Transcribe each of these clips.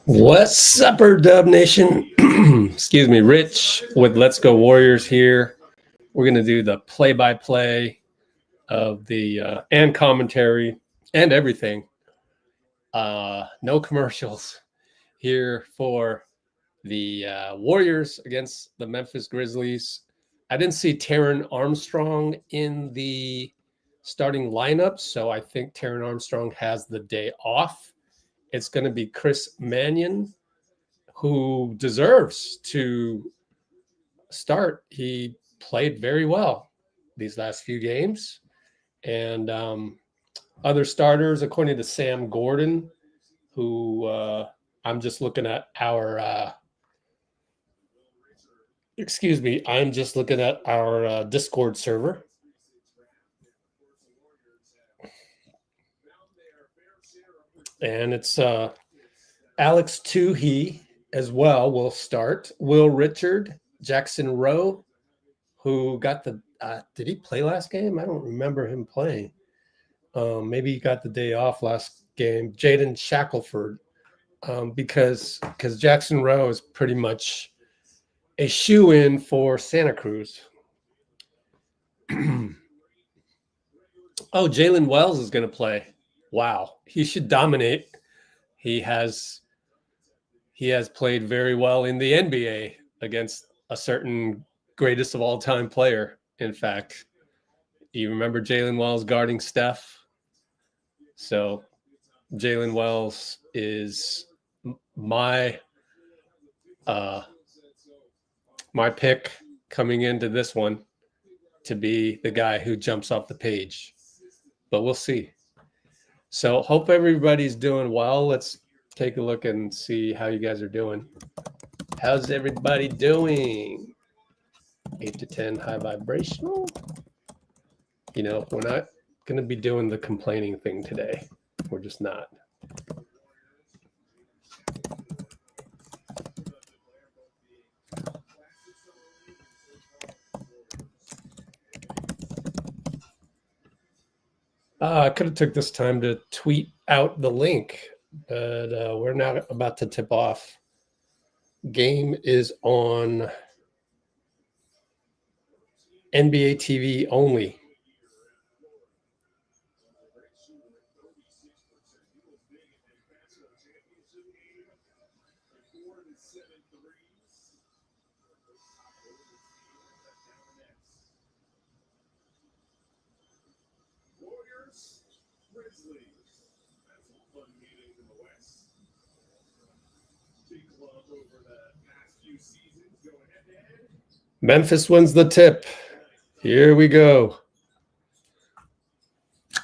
What's up, Dub Nation? Excuse me, Rich with Let's Go Warriors here. We're going to do the play-by-play of the and commentary and everything. No commercials here for the Warriors against the Memphis Grizzlies. I didn't see Taran Armstrong in the starting lineup, so I think Taran Armstrong has the day off. It's going to be Chris Mannion, who deserves to start. He played very well these last few games. And other starters, according to Sam Gordon, who I'm just looking at our Discord server. And it's Alex Toohey as well will start. Will Richard, Jackson Rowe, who got the did he play last game? I don't remember him playing. Maybe he got the day off last game. Jaden Shackelford, because Jackson Rowe is pretty much a shoe-in for Santa Cruz. Oh, Jalen Wells is going to play. Wow, he should dominate. He has played very well in the NBA against a certain greatest of all time player. In fact, you remember Jalen Wells guarding Steph? So Jalen Wells is my pick coming into this one to be the guy who jumps off the page. But we'll see. So hope everybody's doing well. Let's take a look and see how you guys are doing. How's everybody doing? 8 to 10 high vibrational. You know, we're not going to be doing the complaining thing today. We're just not. I could have took this time to tweet out the link, but we're not about to tip off. Game is on NBA TV only. Memphis wins the tip. Here we go.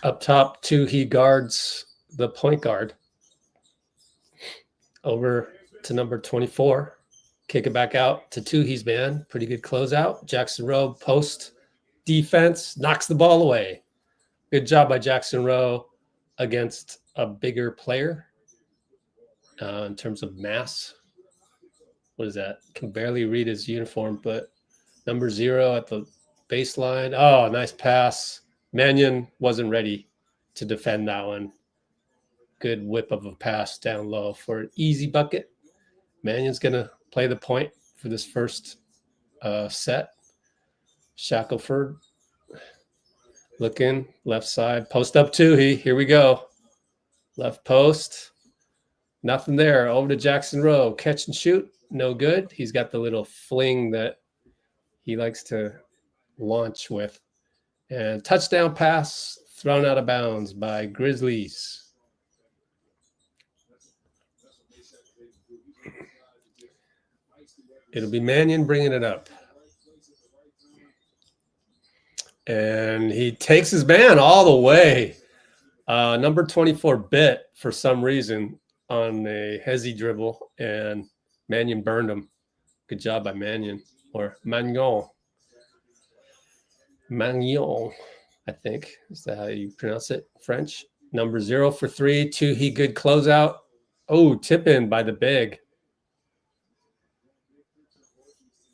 Up top, Toohey guards the point guard. Over to number 24. Kick it back out to Toohey's man. Pretty good closeout. Jackson Rowe post defense. Knocks the ball away. Good job by Jackson Rowe against a bigger player in terms of mass. What is that? Can barely read his uniform, but number 0 at the baseline. Oh, nice pass. Mannion wasn't ready to defend that one. Good whip of a pass down low for an easy bucket. Mannion's going to play the point for this first set. Shackelford looking left side. Post up Toohey. Here we go. Left post. Nothing there. Over to Jackson Rowe. Catch and shoot. No good. He's got the little fling that he likes to launch with. And touchdown pass thrown out of bounds by Grizzlies. It'll be Mannion bringing it up. And he takes his man all the way. Number 24 bit for some reason on a hezzy dribble, and Mannion burned him. Good job by Mannion. Or Magnon, I think. Is that how you pronounce it? French. Number 0 for 3. Toohey, good closeout. Oh, tip in by the big.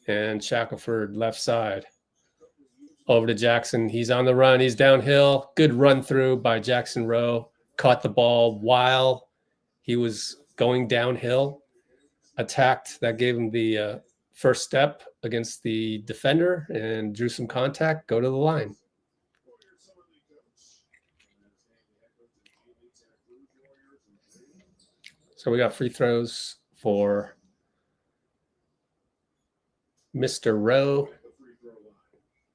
And Shackelford left side. Over to Jackson. He's on the run. He's downhill. Good run through by Jackson Rowe. Caught the ball while He was going downhill, attacked. That gave him the first step against the defender and drew some contact. Go to the line. So we got free throws for Mr. Rowe.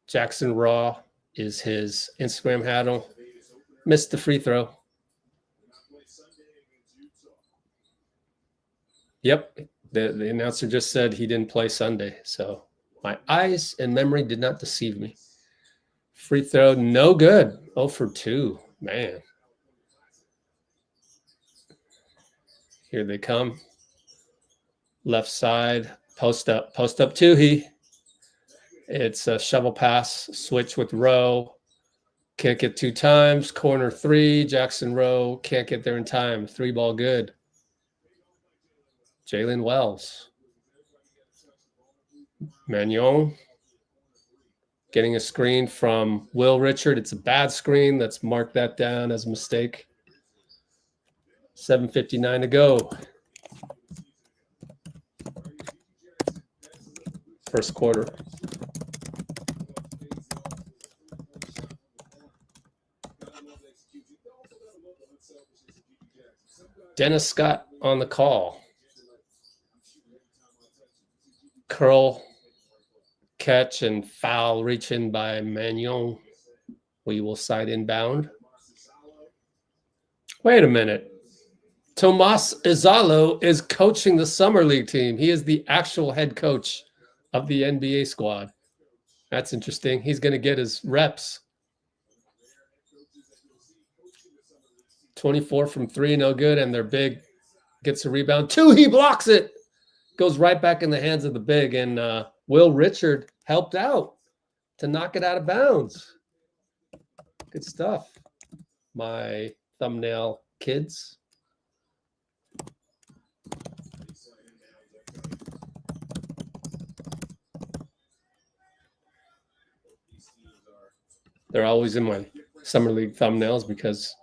Jackson Raw is his Instagram handle. Missed the free throw. Yep, the announcer just said he didn't play Sunday. So my eyes and memory did not deceive me. Free throw, no good. 0 for 2, man. Here they come. Left side, post up Toohey. It's a shovel pass, switch with Rowe. Can't get 2 times. Corner 3, Jackson Rowe can't get there in time. 3 ball good. Jalen Wells. Magnon getting a screen from Will Richard. It's a bad screen. Let's mark that down as a mistake. 7:59 to go. First quarter. Dennis Scott on the call. Curl, catch, and foul reach in by Magnon. We will side inbound. Wait a minute. Tomas Izalo is coaching the Summer League team. He is the actual head coach of the NBA squad. That's interesting. He's going to get his reps. 24 from 3, no good, and their big gets a rebound. 2, he blocks it. Goes right back in the hands of the big, and Will Richard helped out to knock it out of bounds. Good stuff, my thumbnail kids. They're always in my Summer League thumbnails because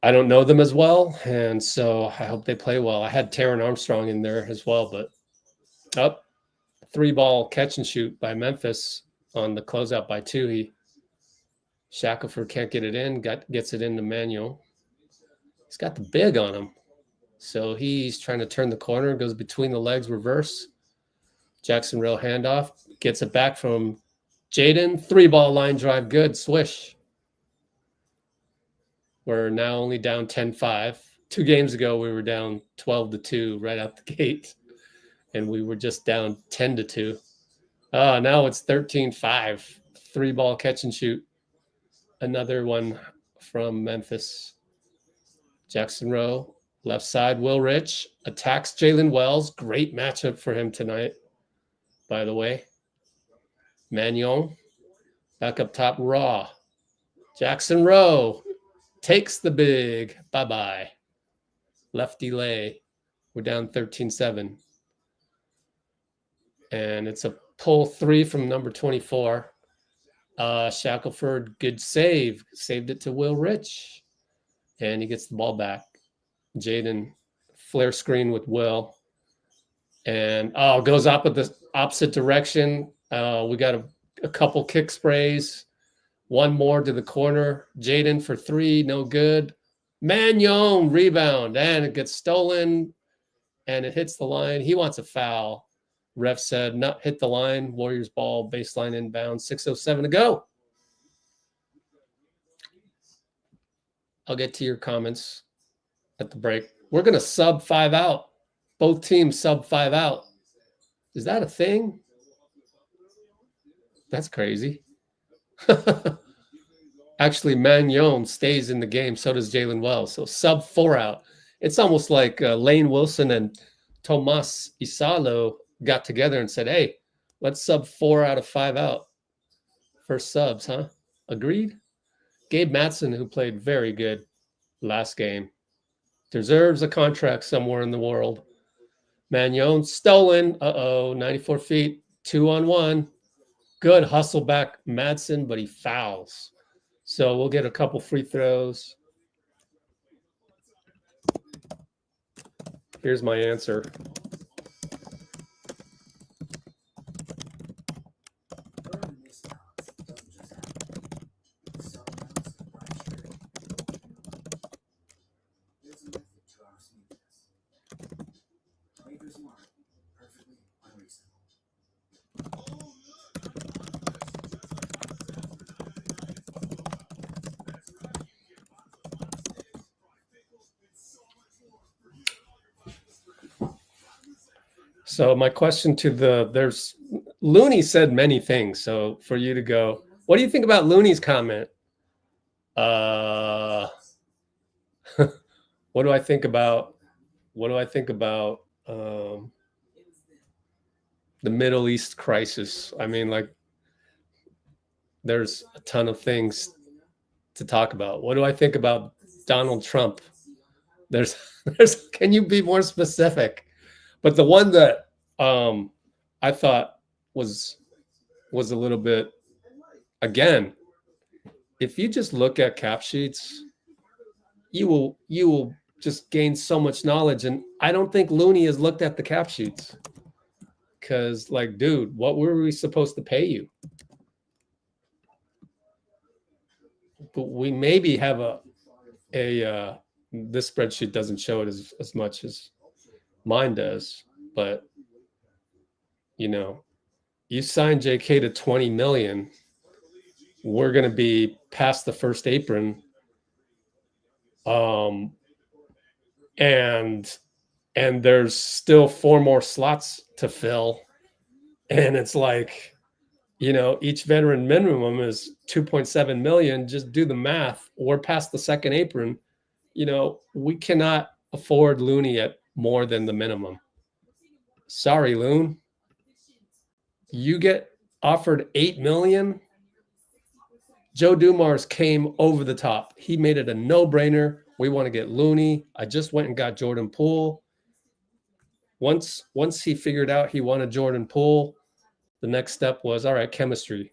I don't know them as well, and so I hope they play well. I had Taran Armstrong in there as well, but up 3 ball catch and shoot by Memphis on the closeout by Toohey. Shackelford can't get it in, gets it into Manuel. He's got the big on him, so he's trying to turn the corner, goes between the legs, reverse. Jackson Rowe handoff, gets it back from Jaden. 3 ball line drive, good, swish. We're now only down 10-5. 2 games ago, we were down 12-2 right out the gate, and we were just down 10-2. Now it's 13-5. 3 ball catch and shoot. Another one from Memphis. Jackson Rowe, left side, Will Rich attacks Jalen Wells. Great matchup for him tonight, by the way. Magnon, back up top, Raw. Jackson Rowe takes the big. Bye-bye. Left delay. We're down 13-7. And it's a pull 3 from number 24. Shackelford, good save. Saved it to Will Rich. And he gets the ball back. Jaden, flare screen with Will. And, goes up at the opposite direction. We got a couple kick sprays. 1 more to the corner. Jaden for 3, no good. Magnon, rebound, and it gets stolen, and it hits the line. He wants a foul. Ref said, not hit the line. Warriors ball, baseline inbound, 6:07 to go. I'll get to your comments at the break. We're going to sub 5 out. Both teams sub 5 out. Is that a thing? That's crazy. Actually, Magnon stays in the game. So does Jalen Wells. So sub 4 out. It's almost like Lane Wilson and Tomas Izalo got together and said, hey, let's sub 4 out of 5 out. First subs, huh? Agreed? Gabe Madsen, who played very good last game, deserves a contract somewhere in the world. Magnon stolen. 94 feet, 2-on-1. Good hustle back, Madsen, but he fouls. So we'll get a couple free throws. Here's my answer. So my question to there's Looney said many things. So for you to go, what do you think about Looney's comment? What do I think about the Middle East crisis? I mean, like, there's a ton of things to talk about. What do I think about Donald Trump? There's can you be more specific? But the one that I thought was a little bit, again, if you just look at cap sheets, you will just gain so much knowledge. And I don't think Looney has looked at the cap sheets, because, like, dude, what were we supposed to pay you? But we maybe have this spreadsheet doesn't show it as much as mine does, but you know, you signed JK to 20 million. We're going to be past the first apron. And there's still 4 more slots to fill. And it's like, you know, each veteran minimum is 2.7 million. Just do the math. We're past the second apron. You know, we cannot afford Looney at more than the minimum. Sorry, Loon. You get offered 8 million. Joe Dumars came over the top. He made it a no-brainer. We want to get Looney. I just went and got Jordan Poole. Once he figured out he wanted Jordan Poole, the next step was, all right, chemistry.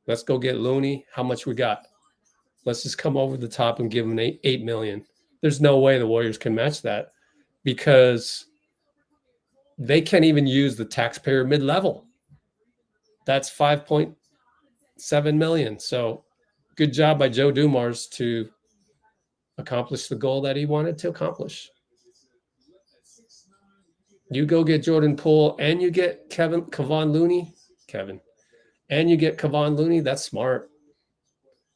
Let's go get Looney. How much we got? Let's just come over the top and give him 8 million. There's no way the Warriors can match that, because they can't even use the taxpayer mid-level. That's 5.7 million. So good job by Joe Dumars to accomplish the goal that he wanted to accomplish. You go get Jordan Poole and you get Kevon Looney, and you get Kevon Looney. That's smart.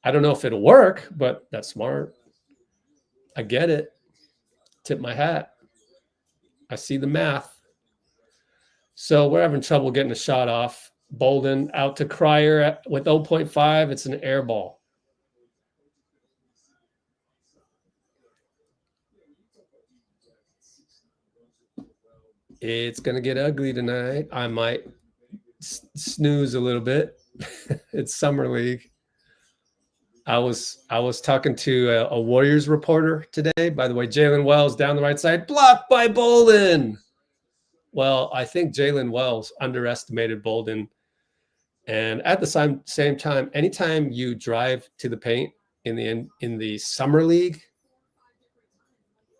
I don't know if it'll work, but that's smart. I get it. Tip my hat. I see the math. So we're having trouble getting a shot off. Bolden out to Cryer with 0.5. It's an air ball. It's going to get ugly tonight. I might snooze a little bit. It's summer league. I was talking to a Warriors reporter today. By the way, Jalen Wells down the right side, blocked by Bolden. Well, I think Jalen Wells underestimated Bolden. And at the same time, anytime you drive to the paint in the summer league,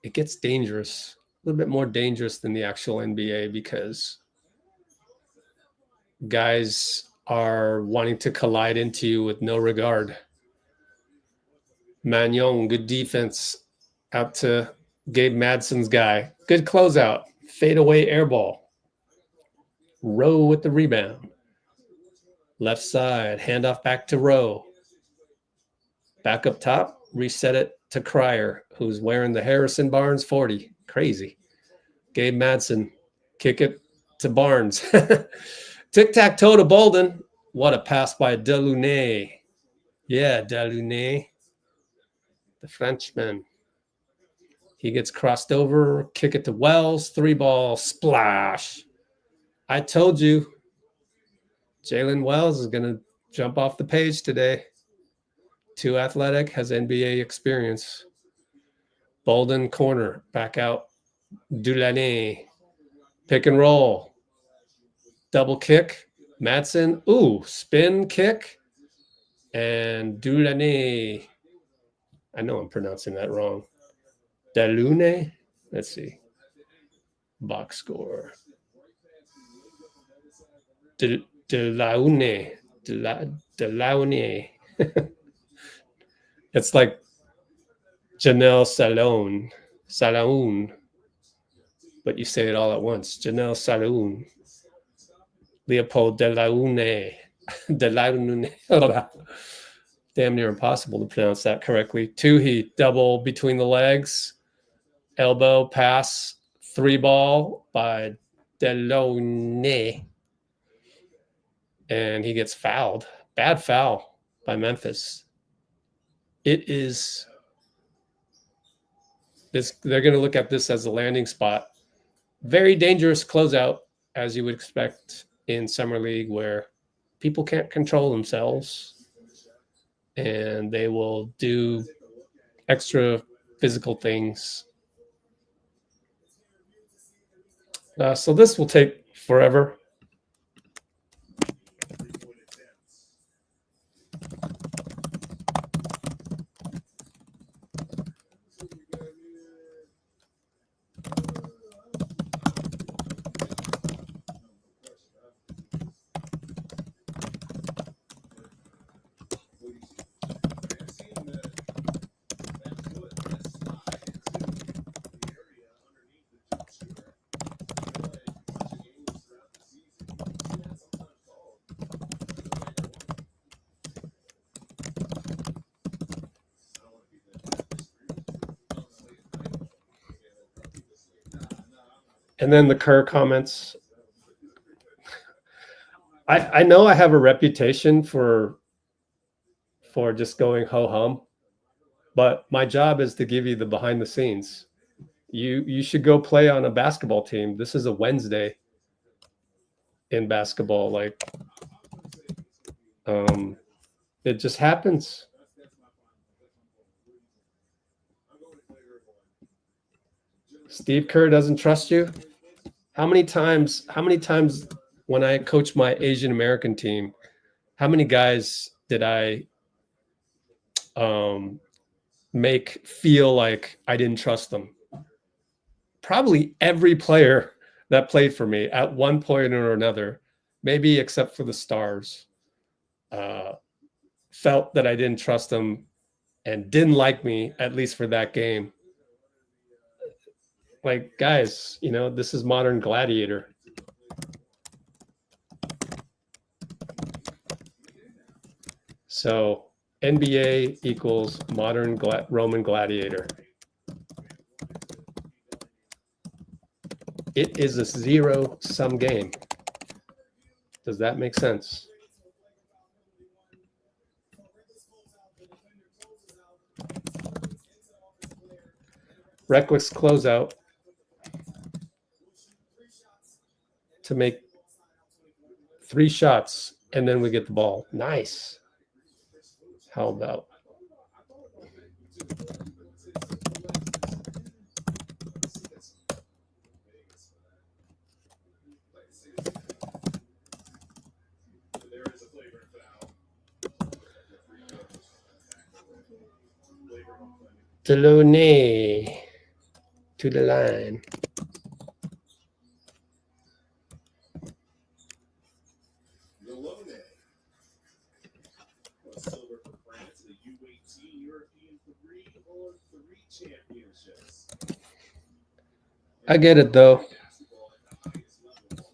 it gets dangerous, a little bit more dangerous than the actual NBA, because guys are wanting to collide into you with no regard. Magnon, good defense out to Gabe Madsen's guy. Good closeout. Fadeaway air ball. Rowe with the rebound. Left side, handoff back to Rowe. Back up top, reset it to Cryer, who's wearing the Harrison Barnes 40. Crazy. Gabe Madsen, kick it to Barnes. Tic-tac-toe to Bolden. What a pass by Delaunay. Yeah, Delaunay, the Frenchman. He gets crossed over, kick it to Wells, 3-ball, splash. I told you, Jalen Wells is going to jump off the page today. Too athletic, has NBA experience. Bolden corner, back out. Delaunay, pick and roll. Double kick, Madsen, ooh, spin kick. And Delaunay, I know I'm pronouncing that wrong. Delaunay, let's see. Box score. Delaune. It's like Janelle Saloon, but you say it all at once. Janelle Saloon. Leopold Delaune. Damn near impossible to pronounce that correctly. Toohey, double between the legs. Elbow pass, 3-ball by Delaune. And he gets fouled. Bad foul by Memphis. It is this. They're going to look at this as a landing spot. Very dangerous closeout, as you would expect in Summer League, where people can't control themselves and they will do extra physical things. So this will take forever. And then the Kerr comments. I know I have a reputation for just going ho-hum, but my job is to give you the behind the scenes. You should go play on a basketball team. This is a Wednesday in basketball. Like, it just happens. Steve Kerr doesn't trust you. How many times when I coach my Asian American team, how many guys did I make feel like I didn't trust them? Probably every player that played for me at one point or another, maybe except for the stars, felt that I didn't trust them and didn't like me, at least for that game. Like, guys, this is modern gladiator. So NBA equals modern Roman gladiator. It is a zero-sum game. Does that make sense? Reckless closeout to make 3 shots, and then we get the ball. Nice. How about? Loon to the line. I get it, though.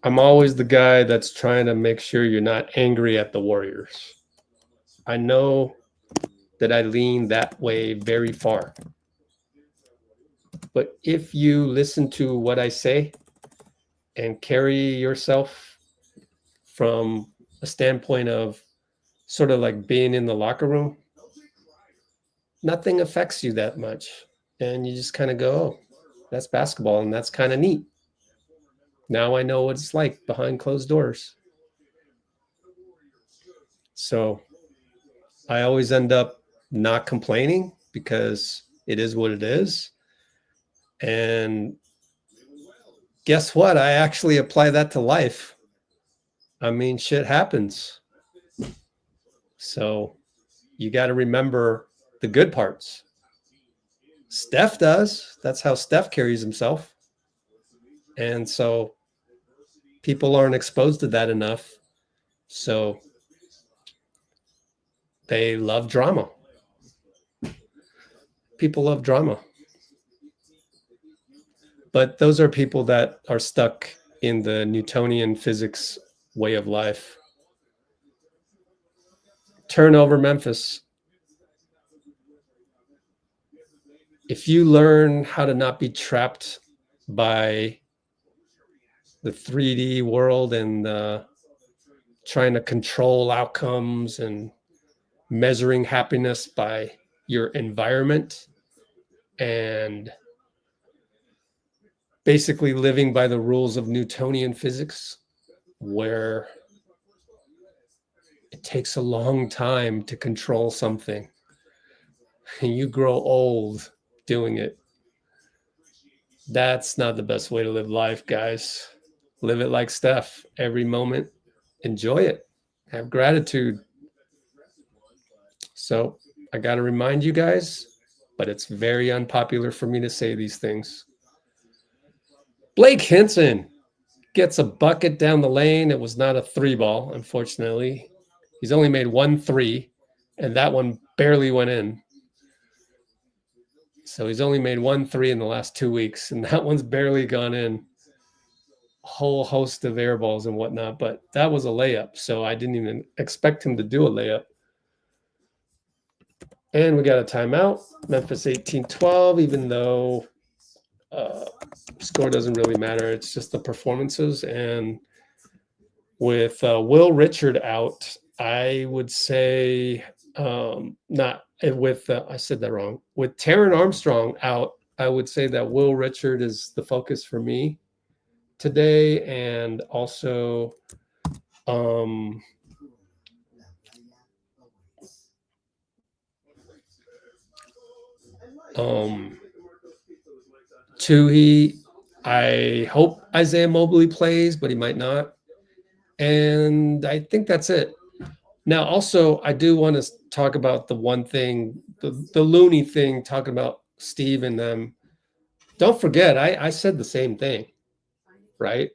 I'm always the guy that's trying to make sure you're not angry at the Warriors. I know that I lean that way very far. But if you listen to what I say and carry yourself from a standpoint of sort of like being in the locker room, nothing affects you that much. And you just kind of go, oh, that's basketball, and that's kind of neat. Now I know what it's like behind closed doors. So I always end up not complaining because it is what it is. And guess what? I actually apply that to life. I mean, shit happens. So you got to remember the good parts. Steph does. That's how Steph carries himself. And so people aren't exposed to that enough. So they love drama. People love drama. But those are people that are stuck in the Newtonian physics way of life. Turnover Memphis. If you learn how to not be trapped by the 3D world and trying to control outcomes and measuring happiness by your environment and basically living by the rules of Newtonian physics, where it takes a long time to control something and you grow old doing it. That's not the best way to live life, guys. Live it like Steph. Every moment, enjoy it. Have gratitude. So I got to remind you guys, but it's very unpopular for me to say these things. Blake Hinson gets a bucket down the lane. It was not a 3-ball, unfortunately. He's only made 1 3, and that one barely went in. So he's only made 1 3 in the last 2 weeks, and that one's barely gone in. A whole host of air balls and whatnot, but that was a layup, so I didn't even expect him to do a layup. And we got a timeout. Memphis 18-12, even though score doesn't really matter. It's just the performances. And with Will Richard out, I would say not with, I said that wrong. With Taran Armstrong out, I would say that Will Richard is the focus for me today. And also Toohey, I hope Isaiah Mobley plays, but he might not. And I think that's it. Now, also, I do want to talk about the one thing, the Looney thing, talking about Steve and them. Don't forget, I said the same thing, right?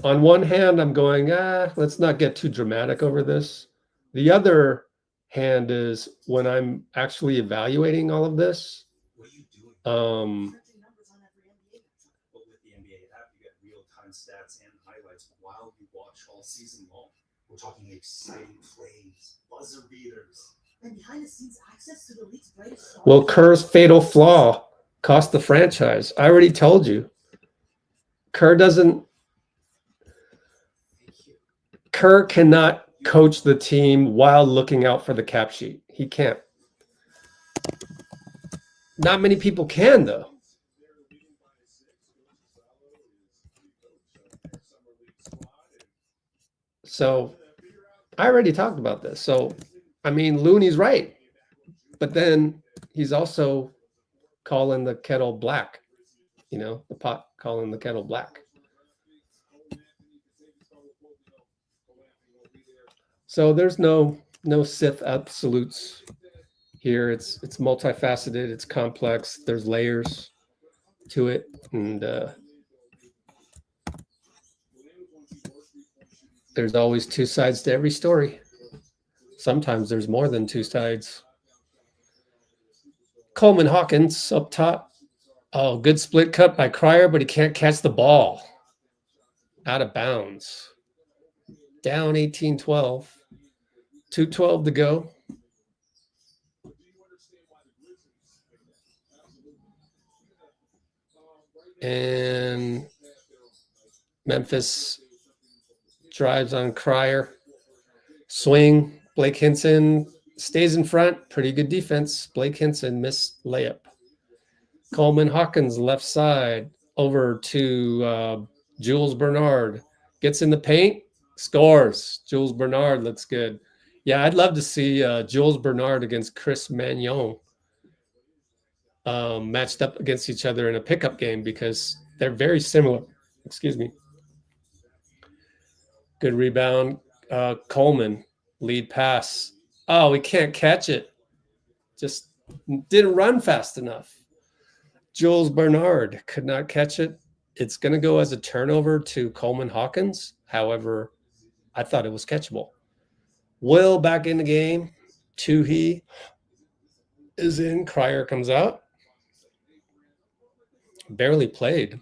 On one hand, I'm going, let's not get too dramatic over this. The other hand is when I'm actually evaluating all of this. What are you doing? But with the NBA app, you get real-time stats and highlights while you watch all season long. We're talking exciting plays, buzzer beaters, and behind-the-scenes access to the league's greatest stars. Well, Kerr's fatal flaw cost the franchise. I already told you. Kerr cannot coach the team while looking out for the cap sheet. He can't. Not many people can, though. So I already talked about this. So, I mean, Looney's right. But then he's also calling the kettle black. You know, the pot calling the kettle black. So there's no Sith absolutes here. It's multifaceted. It's complex. There's layers to it, and there's always 2 sides to every story. Sometimes there's more than 2 sides. Coleman Hawkins up top. Oh, good split cut by Cryer, but he can't catch the ball. Out of bounds. Down 18-12. 2:12 to go. And Memphis drives on Cryer. Swing. Blake Hinson stays in front. Pretty good defense. Blake Hinson missed layup. Coleman Hawkins left side over to Jules Bernard. Gets in the paint. Scores. Jules Bernard looks good. Yeah, I'd love to see Jules Bernard against Chris Magnon matched up against each other in a pickup game because they're very similar. Excuse me. Good rebound. Coleman, lead pass. Oh, we can't catch it. Just didn't run fast enough. Jules Bernard could not catch it. It's going to go as a turnover to Coleman Hawkins. However, I thought it was catchable. Will back in the game. Toohey is in. Cryer comes out. Barely played.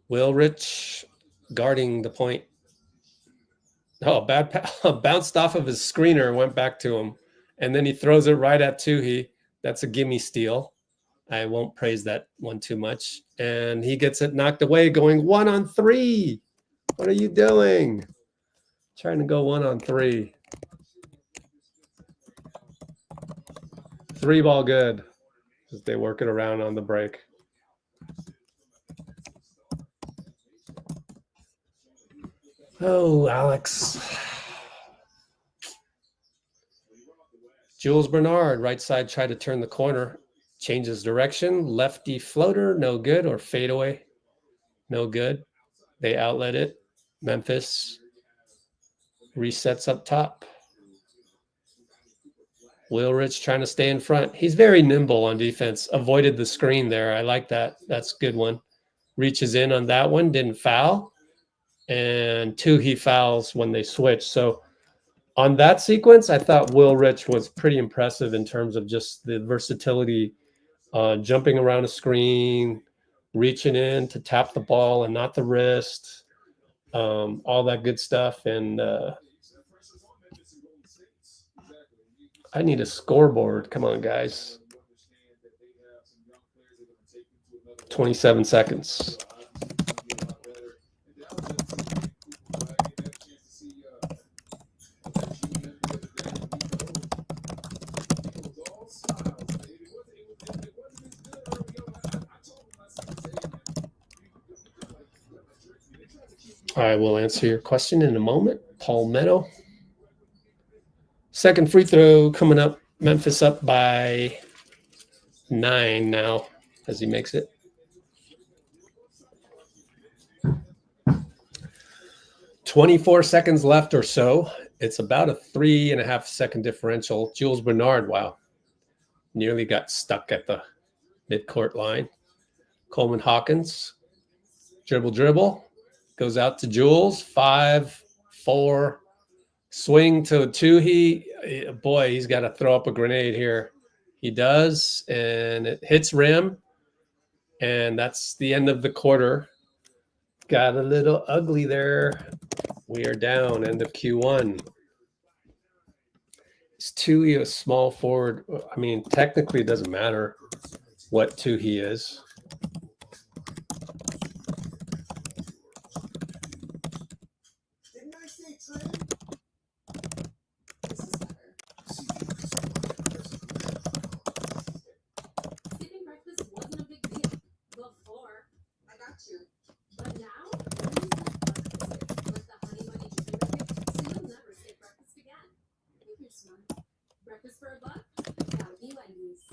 Will Rich guarding the point. Oh, bounced off of his screener, went back to him. And then he throws it right at Toohey. That's a gimme steal. I won't praise that one too much. And he gets it knocked away going 1-on-3. What are you doing? Trying to go 1-on-3. 3-ball good. As they work it around on the break. Oh, Alex. Jules Bernard, right side, tried to turn the corner. Changes direction. Lefty floater, no good. Or fadeaway, no good. They outlet it. Memphis resets up top. Will Rich trying to stay in front. He's very nimble on defense. Avoided the screen there. I like that. That's a good one. Reaches in on that one. Didn't foul. And Toohey fouls when they switch. So on that sequence, I thought Will Rich was pretty impressive in terms of just the versatility, jumping around a screen, reaching in to tap the ball and not the wrist, all that good stuff. And I need a scoreboard. Come on, guys. 27 seconds. I will answer your question in a moment. Palmetto. Second free throw coming up. Memphis up by 9 now as he makes it. "24 seconds left or so. It's about a 3.5 second differential. Jules Bernard, wow. Nearly got stuck at the midcourt line. Coleman Hawkins. Dribble. Goes out to Jules. 5-4. Swing to Toohey. Boy, he's got to throw up a grenade here. He does, and it hits rim. And that's the end of the quarter. Got a little ugly there. We are down, end of Q1. Is Toohey a small forward? I mean, technically it doesn't matter what Toohey is. Didn't I say trade? Skipping breakfast wasn't a big deal before. I got you. But now, with the honey bunny chicken nuggets, so you'll never skip breakfast again. If you're smart. Breakfast for $1? Gotta be like these.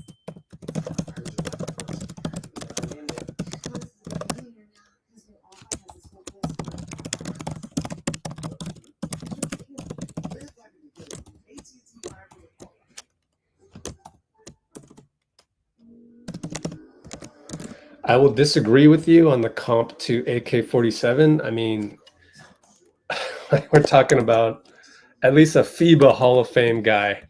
I will disagree with you on the comp to AK-47. I mean, we're talking about at least a FIBA Hall of Fame guy.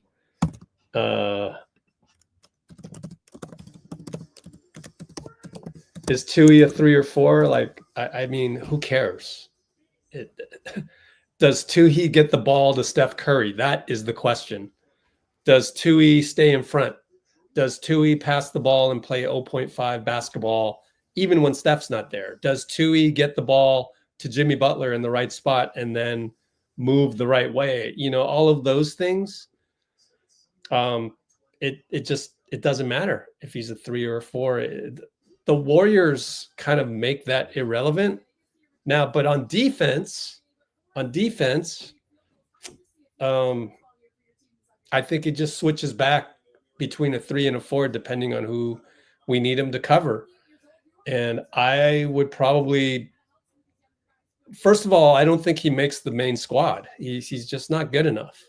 Is Toohey a 3 or 4? Like, I mean, who cares? Does Toohey get the ball to Steph Curry? That is the question. Does Toohey stay in front? Does Toohey pass the ball and play 0.5 basketball even when Steph's not there? Does Toohey get the ball to Jimmy Butler in the right spot and then move the right way? You know, all of those things. It doesn't matter if he's a 3 or a 4. The Warriors kind of make that irrelevant now. But on defense, I think it just switches back between a 3 and a 4, depending on who we need him to cover. And I would probably, first of all, I don't think he makes the main squad. He's just not good enough.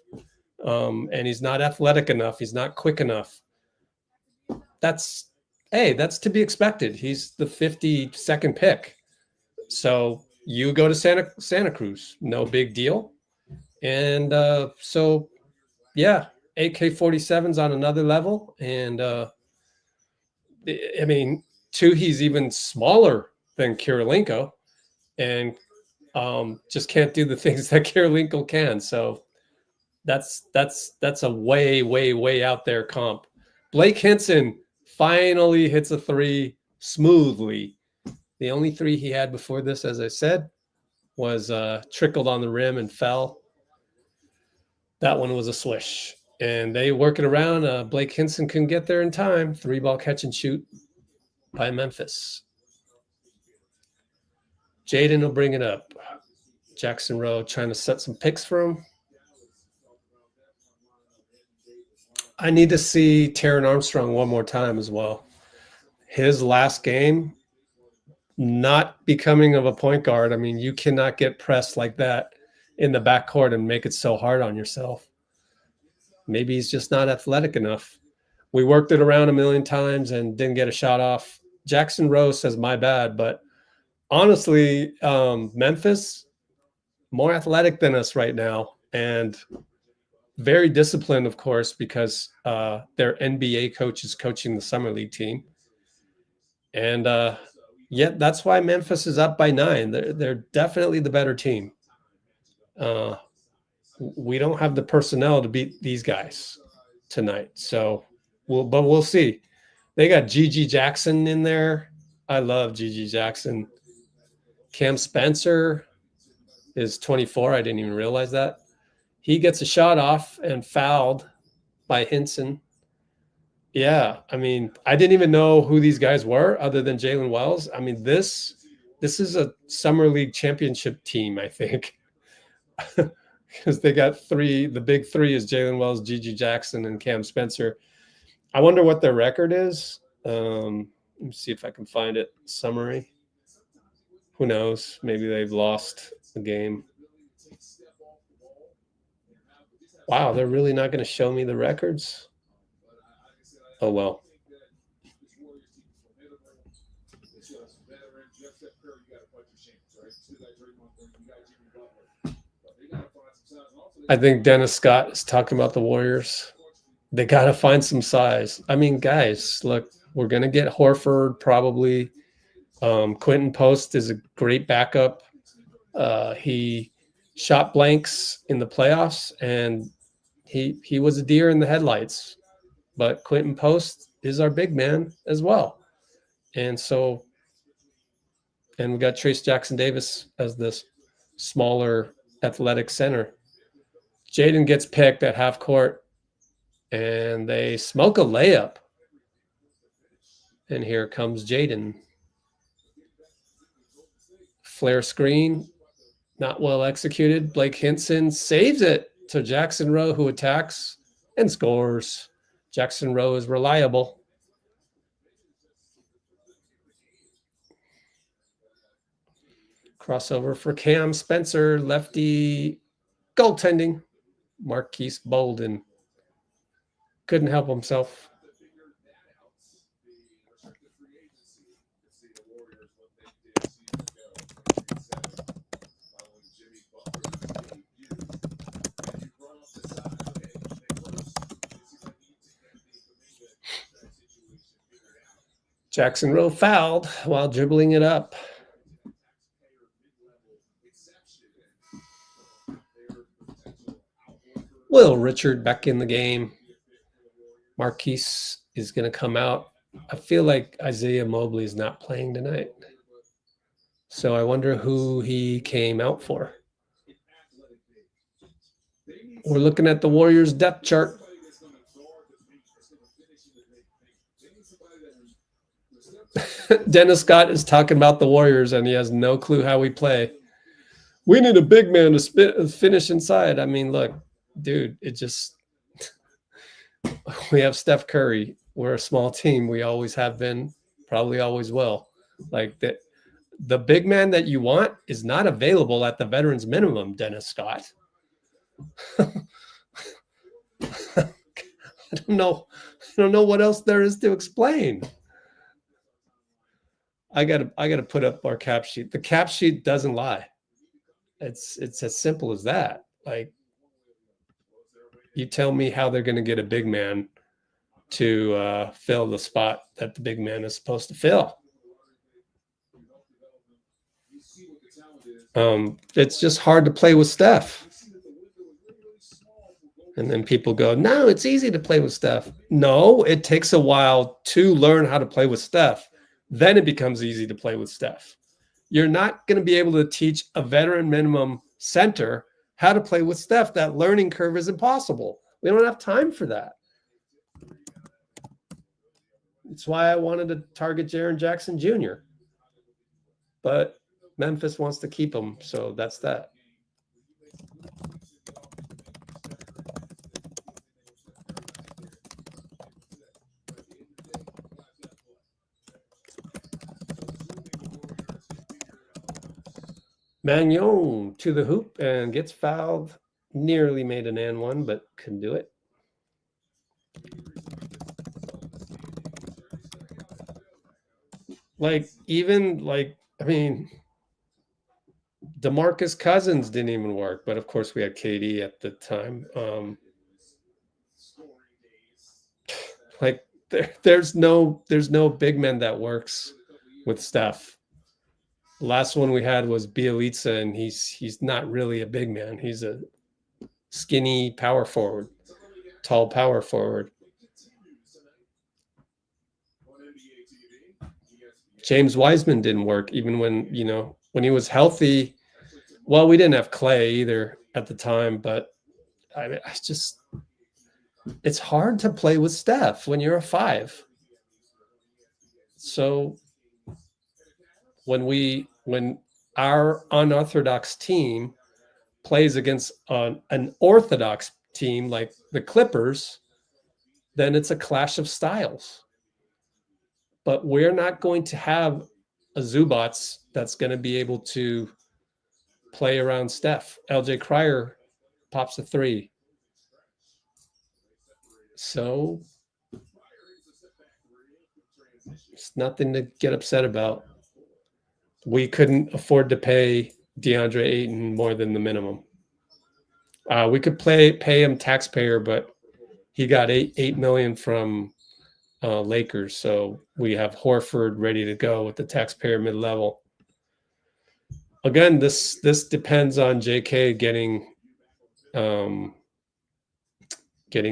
And he's not athletic enough. He's not quick enough. that's to be expected. He's the 52nd pick. So you go to Santa Cruz, no big deal. And so, yeah, AK-47's on another level. And I mean, Toohey's even smaller than Kirilenko, and just can't do the things that Kirilenko can. So that's a way out there comp. Blake Hinson finally hits a three smoothly. The only three he had before this, as I said, was trickled on the rim and fell. That one was a swish. And they work it around. Blake Hinson couldn't get there in time. 3-ball catch and shoot by Memphis. Jaden will bring it up. Jackson Rowe trying to set some picks for him. I need to see Taran Armstrong one more time as well. His last game, not becoming of a point guard. I mean, you cannot get pressed like that in the backcourt and make it so hard on yourself. Maybe he's just not athletic enough. We worked it around a million times and didn't get a shot off. Jackson Rowe says, my bad. But honestly, Memphis, more athletic than us right now. And very disciplined, of course, because their NBA coach is coaching the summer league team. And yet that's why Memphis is up by 9. They're definitely the better team. We don't have the personnel to beat these guys tonight. So we'll see. They got GG Jackson in there. I love GG Jackson. Cam Spencer is 24. I didn't even realize that. He gets a shot off and fouled by Hinson. Yeah, I mean, I didn't even know who these guys were other than Jalen Wells. I mean, this is a summer league championship team, I think. Because they got 3. The big 3 is Jalen Wells, GG Jackson, and Cam Spencer. I wonder what their record is. Let me see if I can find it. Summary. Who knows? Maybe they've lost a game. Wow, they're really not going to show me the records? Oh, well. I think Dennis Scott is talking about the Warriors. They got to find some size. I mean, guys, look, we're going to get Horford probably. Quentin Post is a great backup. He shot blanks in the playoffs, and he was a deer in the headlights. But Quentin Post is our big man as well. And so, and we got Trace Jackson Davis as this smaller athletic center. Jaden gets picked at half court, and they smoke a layup. And here comes Jaden. Flare screen, not well executed. Blake Hinson saves it to Jackson Rowe, who attacks and scores. Jackson Rowe is reliable. Crossover for Cam Spencer, lefty goaltending. Marquise Bolden couldn't help himself. Jackson Rowe fouled while dribbling it up. Will Richard back in the game. Marquise is going to come out. I feel like Isaiah Mobley is not playing tonight. So I wonder who he came out for. We're looking at the Warriors depth chart. Dennis Scott is talking about the Warriors, and he has no clue how we play. We need a big man to finish inside. I mean, look, dude, it just – we have Steph Curry. We're a small team. We always have been, probably always will. Like, the big man that you want is not available at the veterans minimum, Dennis Scott. I don't know. don't know what else there is to explain. I gotta put up our cap sheet. The cap sheet doesn't lie. It's as simple as that. Like, you tell me how they're going to get a big man to fill the spot that the big man is supposed to fill. It's just hard to play with Steph. And then people go, no, it's easy to play with Steph. No, it takes a while to learn how to play with Steph. Then it becomes easy to play with Steph. You're not going to be able to teach a veteran minimum center how to play with Steph. That learning curve is impossible. We don't have time for that. It's why I wanted to target Jaren Jackson Jr. But Memphis wants to keep him, so that's that. Magnon to the hoop and gets fouled. Nearly made an and one, but couldn't do it. DeMarcus Cousins didn't even work, but of course we had KD at the time. There's no big man that works with Steph. The last one we had was Bielitsa, and he's not really a big man. He's a skinny power forward, tall power forward. James Wiseman didn't work even when he was healthy. Well, we didn't have Clay either at the time, but it's hard to play with Steph when you're a 5. So when our unorthodox team plays against an orthodox team like the Clippers, then it's a clash of styles. But we're not going to have a Zubats that's going to be able to play around Steph. LJ Cryer pops a 3. So it's nothing to get upset about. We couldn't afford to pay DeAndre Ayton more than the minimum. We could pay him taxpayer, but he got $8 million from Lakers, so we have Horford ready to go with the taxpayer mid-level. Again, this depends on JK getting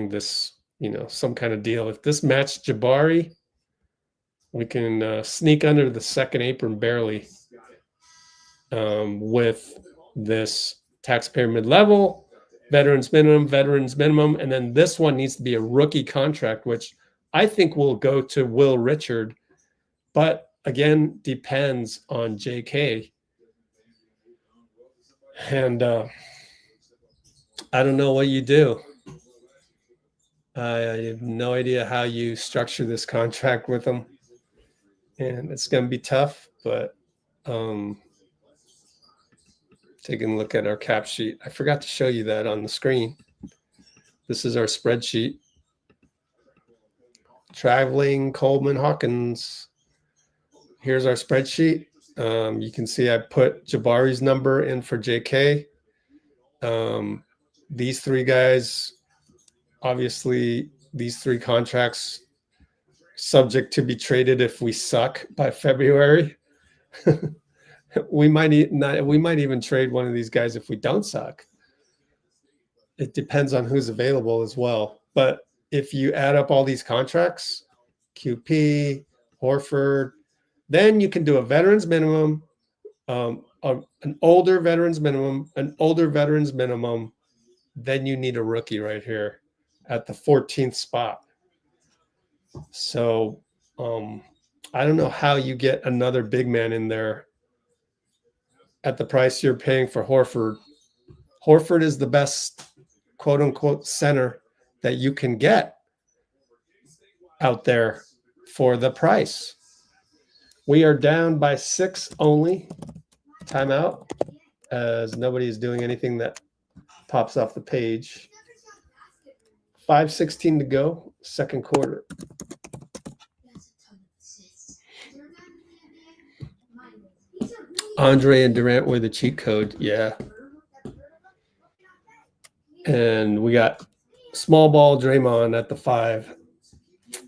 this, some kind of deal. If this matched Jabari, we can sneak under the second apron barely with this taxpayer mid-level, veterans minimum, and then this one needs to be a rookie contract, which I think will go to Will Richard, but again, depends on JK. And I don't know what you do. I have no idea how you structure this contract with him. And it's going to be tough, but taking a look at our cap sheet. I forgot to show you that on the screen. This is our spreadsheet. Traveling Coleman Hawkins. Here's our spreadsheet. You can see I put Jabari's number in for JK. These 3 guys, obviously, these 3 contracts subject to be traded if we suck by February. we might even trade one of these guys if we don't suck. It depends on who's available as well. But if you add up all these contracts, QP, Horford, then you can do a veterans minimum, an older veterans minimum, then you need a rookie right here at the 14th spot. So I don't know how you get another big man in there at the price you're paying for Horford. Horford is the best quote unquote center that you can get out there for the price. We are down by 6 only. Timeout, as nobody is doing anything that pops off the page. 5:16 to go, second quarter. Andre and Durant were the cheat code. Yeah. And we got small ball Draymond at the 5.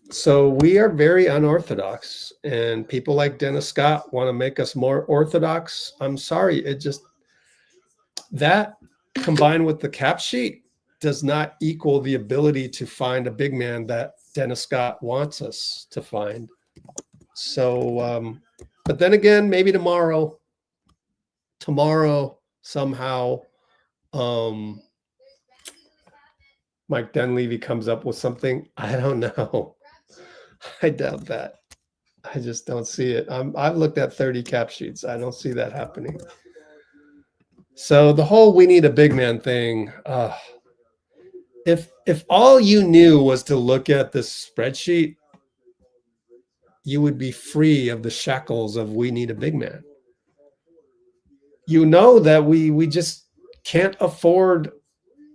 So we are very unorthodox, and people like Dennis Scott want to make us more orthodox. I'm sorry. It just, that combined with the cap sheet does not equal the ability to find a big man that Dennis Scott wants us to find. So, but then again, maybe tomorrow somehow, Mike Dunleavy comes up with something. I don't know. I doubt that. I just don't see it. I've looked at 30 cap sheets. I don't see that happening. So the whole we need a big man thing, if all you knew was to look at this spreadsheet, you would be free of the shackles of we need a big man. You know that we just can't afford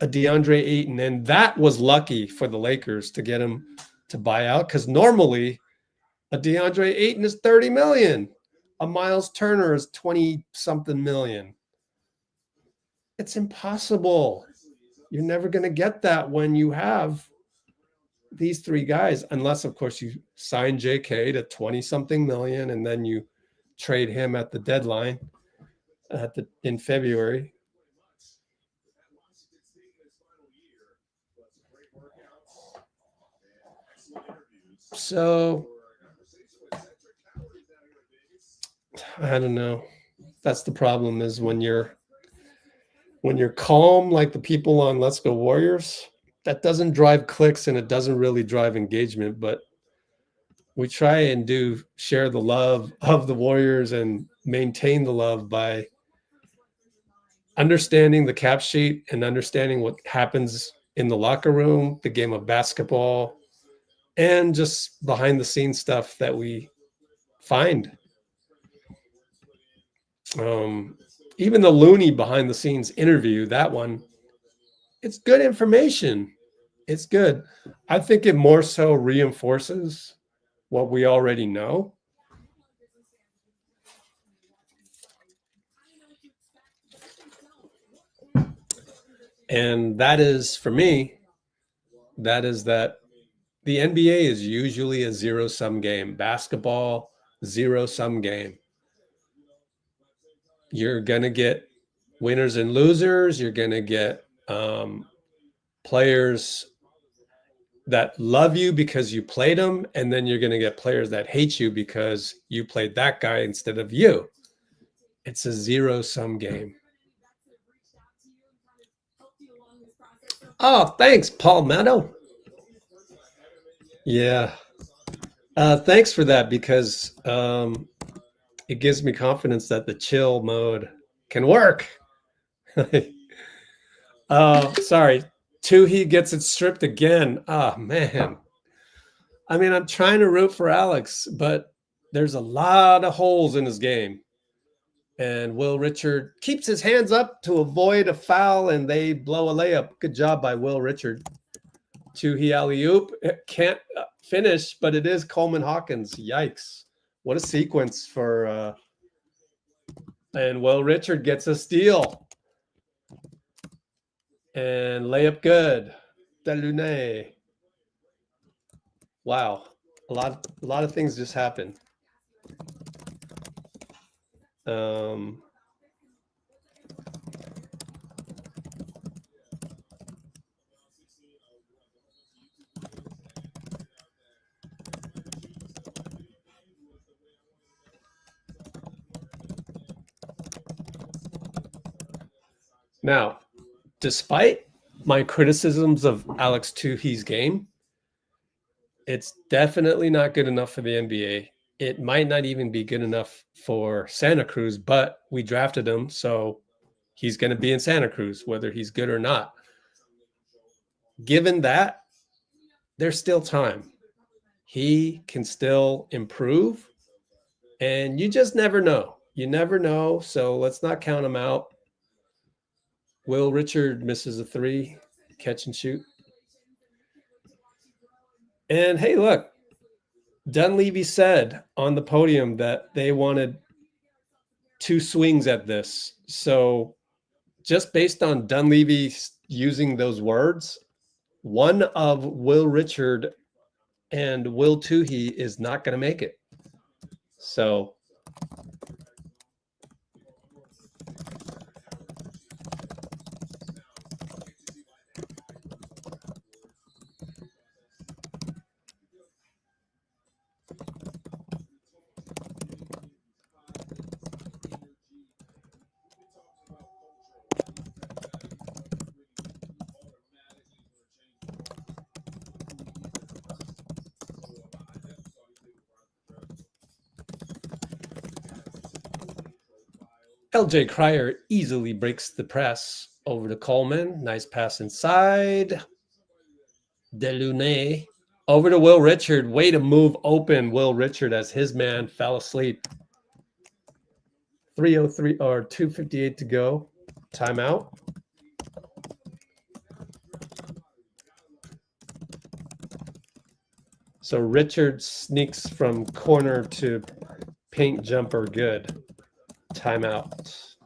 a DeAndre Ayton, and that was lucky for the Lakers to get him to buy out, because normally a DeAndre Ayton is 30 million. A Miles Turner is 20-something million. It's impossible. You're never going to get that when you have these 3 guys, unless, of course, you sign JK to 20-something million and then you trade him at the deadline in February. So I don't know. That's the problem, is when you're calm like the people on Let's Go Warriors, that doesn't drive clicks and it doesn't really drive engagement, but we try and share the love of the Warriors and maintain the love by understanding the cap sheet and understanding what happens in the locker room, the game of basketball, and just behind the scenes stuff that we find. Even the Looney behind the scenes interview, that one, it's good information. It's good. I think it more so reinforces what we already know. And that is, for me, that the NBA is usually a zero-sum game. Basketball, zero-sum game. You're going to get winners and losers. You're going to get players that love you because you played them, and then you're going to get players that hate you because you played that guy instead of you. It's a zero-sum game. Oh, thanks, Palmetto. Yeah. Thanks for that, because it gives me confidence that the chill mode can work. Sorry. Toohey gets it stripped again. Oh, man. I mean, I'm trying to root for Alex, but there's a lot of holes in his game. And Will Richard keeps his hands up to avoid a foul, and they blow a layup. Good job by Will Richard. Toohey alley-oop. Can't finish, but it is Coleman Hawkins. Yikes. What a sequence for... and Will Richard gets a steal. And layup good. Loon. Wow. A lot of things just happened. Now, despite my criticisms of Alex Toohey's game, it's definitely not good enough for the NBA. It might not even be good enough for Santa Cruz, but we drafted him, so he's going to be in Santa Cruz, whether he's good or not. Given that, there's still time. He can still improve, and you just never know. You never know, so let's not count him out. Will Richard misses a 3, catch and shoot. And hey, look, Dunleavy said on the podium that they wanted 2 swings at this. So just based on Dunleavy using those words, one of Will Richard and Will Toohey is not going to make it. So LJ Cryer easily breaks the press over to Coleman. Nice pass inside. Delaunay over to Will Richard. Way to move open Will Richard as his man fell asleep. 3:03 or 2:58 to go. Timeout. So Richard sneaks from corner to paint jumper. Good. Timeout.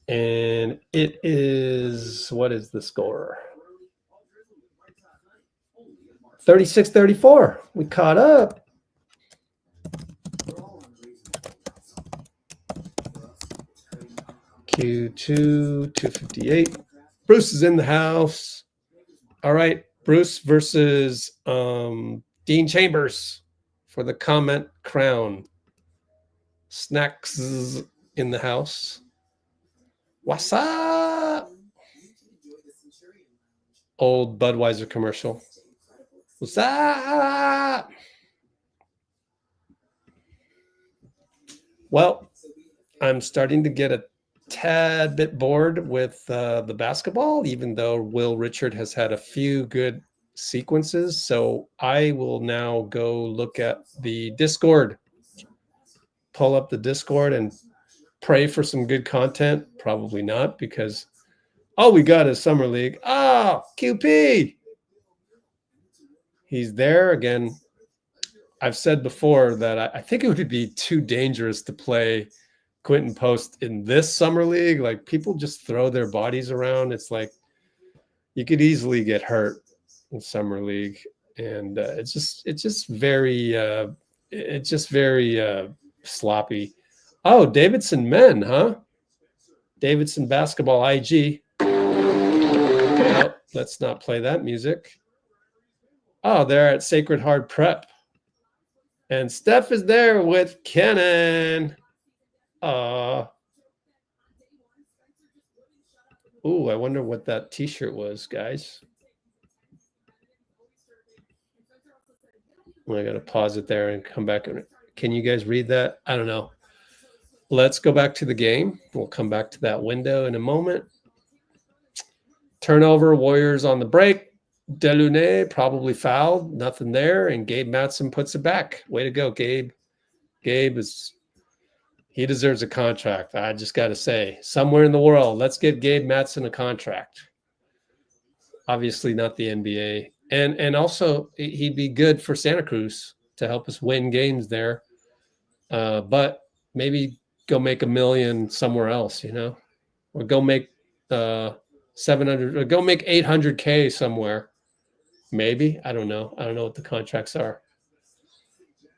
And it is, what is the score? 36-34. We caught up. Q2, 258. Bruce is in the house. All right. Bruce versus Dean Chambers for the comment crown. SnaXxz in the house. What's up? Old Budweiser commercial. What's up? Well, I'm starting to get a tad bit bored with the basketball, even though Will Richard has had a few good sequences. So I will now go look at the Discord. Pull up the Discord and pray for some good content. Probably not, because all we got is Summer League. Oh, QP. He's there again. I've said before that I think it would be too dangerous to play Quentin Post in this Summer League. Like, people just throw their bodies around. It's like you could easily get hurt in Summer League. And it's just very sloppy. Oh, Davidson men, huh? Davidson basketball IG. Oh, let's not play that music. Oh, they're at Sacred Heart Prep. And Steph is there with Kenan. Ooh, I wonder what that t-shirt was, guys. I got to pause it there and come back. Can you guys read that? I don't know. Let's go back to the game. We'll come back to that window in a moment. Turnover, Warriors on the break. Delaunay probably fouled. Nothing there. And Gabe Madsen puts it back. Way to go, Gabe. Gabe he deserves a contract. I just got to say, somewhere in the world, let's get Gabe Madsen a contract. Obviously not the NBA. And also, he'd be good for Santa Cruz to help us win games there. But maybe go make $1 million somewhere else, or go make 700 or go make 800K somewhere. Maybe. I don't know. I don't know what the contracts are.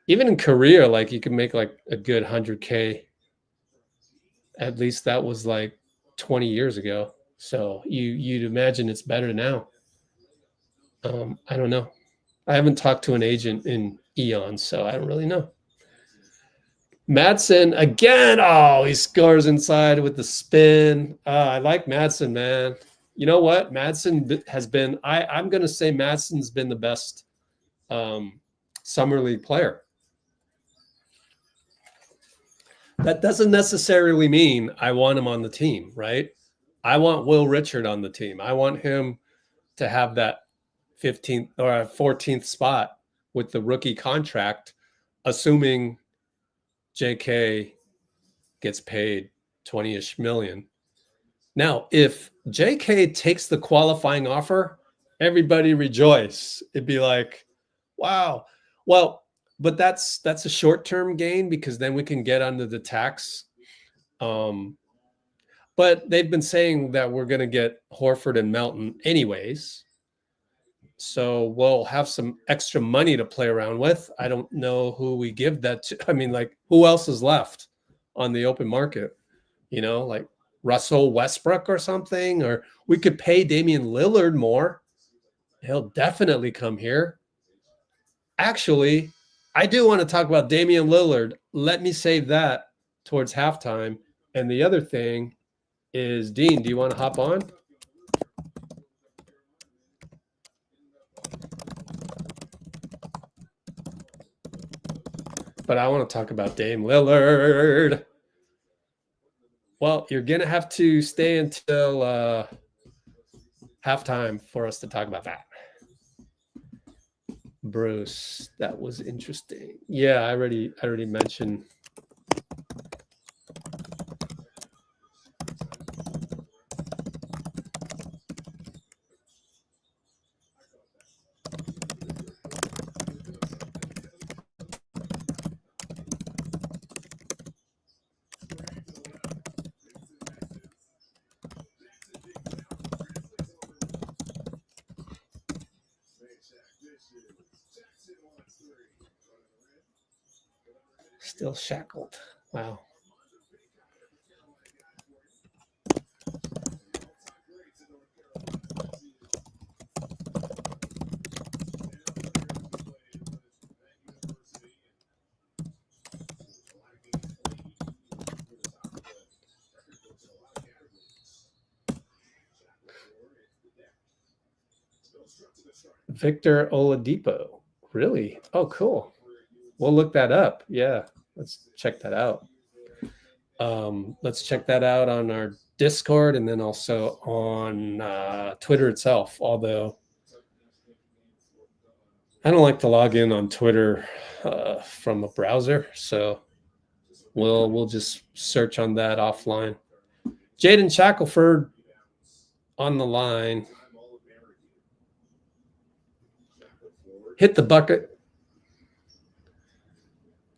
Even in Korea, like, you can make like a good 100K. At least that was like 20 years ago. So you'd imagine it's better now. I don't know. I haven't talked to an agent in eons, so I don't really know. Madsen again. Oh, he scores inside with the spin. I like Madsen, man. You know what? Madsen has been, I'm going to say Madsen's been the best Summer League player. That doesn't necessarily mean I want him on the team, right? I want Will Richard on the team. I want him to have that 15th or 14th spot with the rookie contract, assuming JK gets paid 20-ish million. Now, if JK takes the qualifying offer, everybody rejoice. It'd be like, wow. Well, but that's a short-term gain because then we can get under the tax. But they've been saying that we're going to get Horford and Melton anyways. So we'll have some extra money to play around with. I don't know who we give that to. I mean, like, who else is left on the open market? You know, like Russell Westbrook or something, or we could pay Damian Lillard more. He'll definitely come here. Actually, I do want to talk about Damian Lillard. Let me save that towards halftime. And the other thing is, Dean, do you want to hop on? But I want to talk about Dame Lillard. Well, you're going to have to stay until halftime for us to talk about that. Bruce, that was interesting. Yeah, I already mentioned. Still shackled. Wow. Victor Oladipo. Really? Oh, cool. We'll look that up. Yeah. Let's check that out. Let's check that out on our Discord and then also on Twitter itself. Although I don't like to log in on Twitter from a browser, so we'll just search on that offline. Jaden Shackelford on the line. Hit the bucket.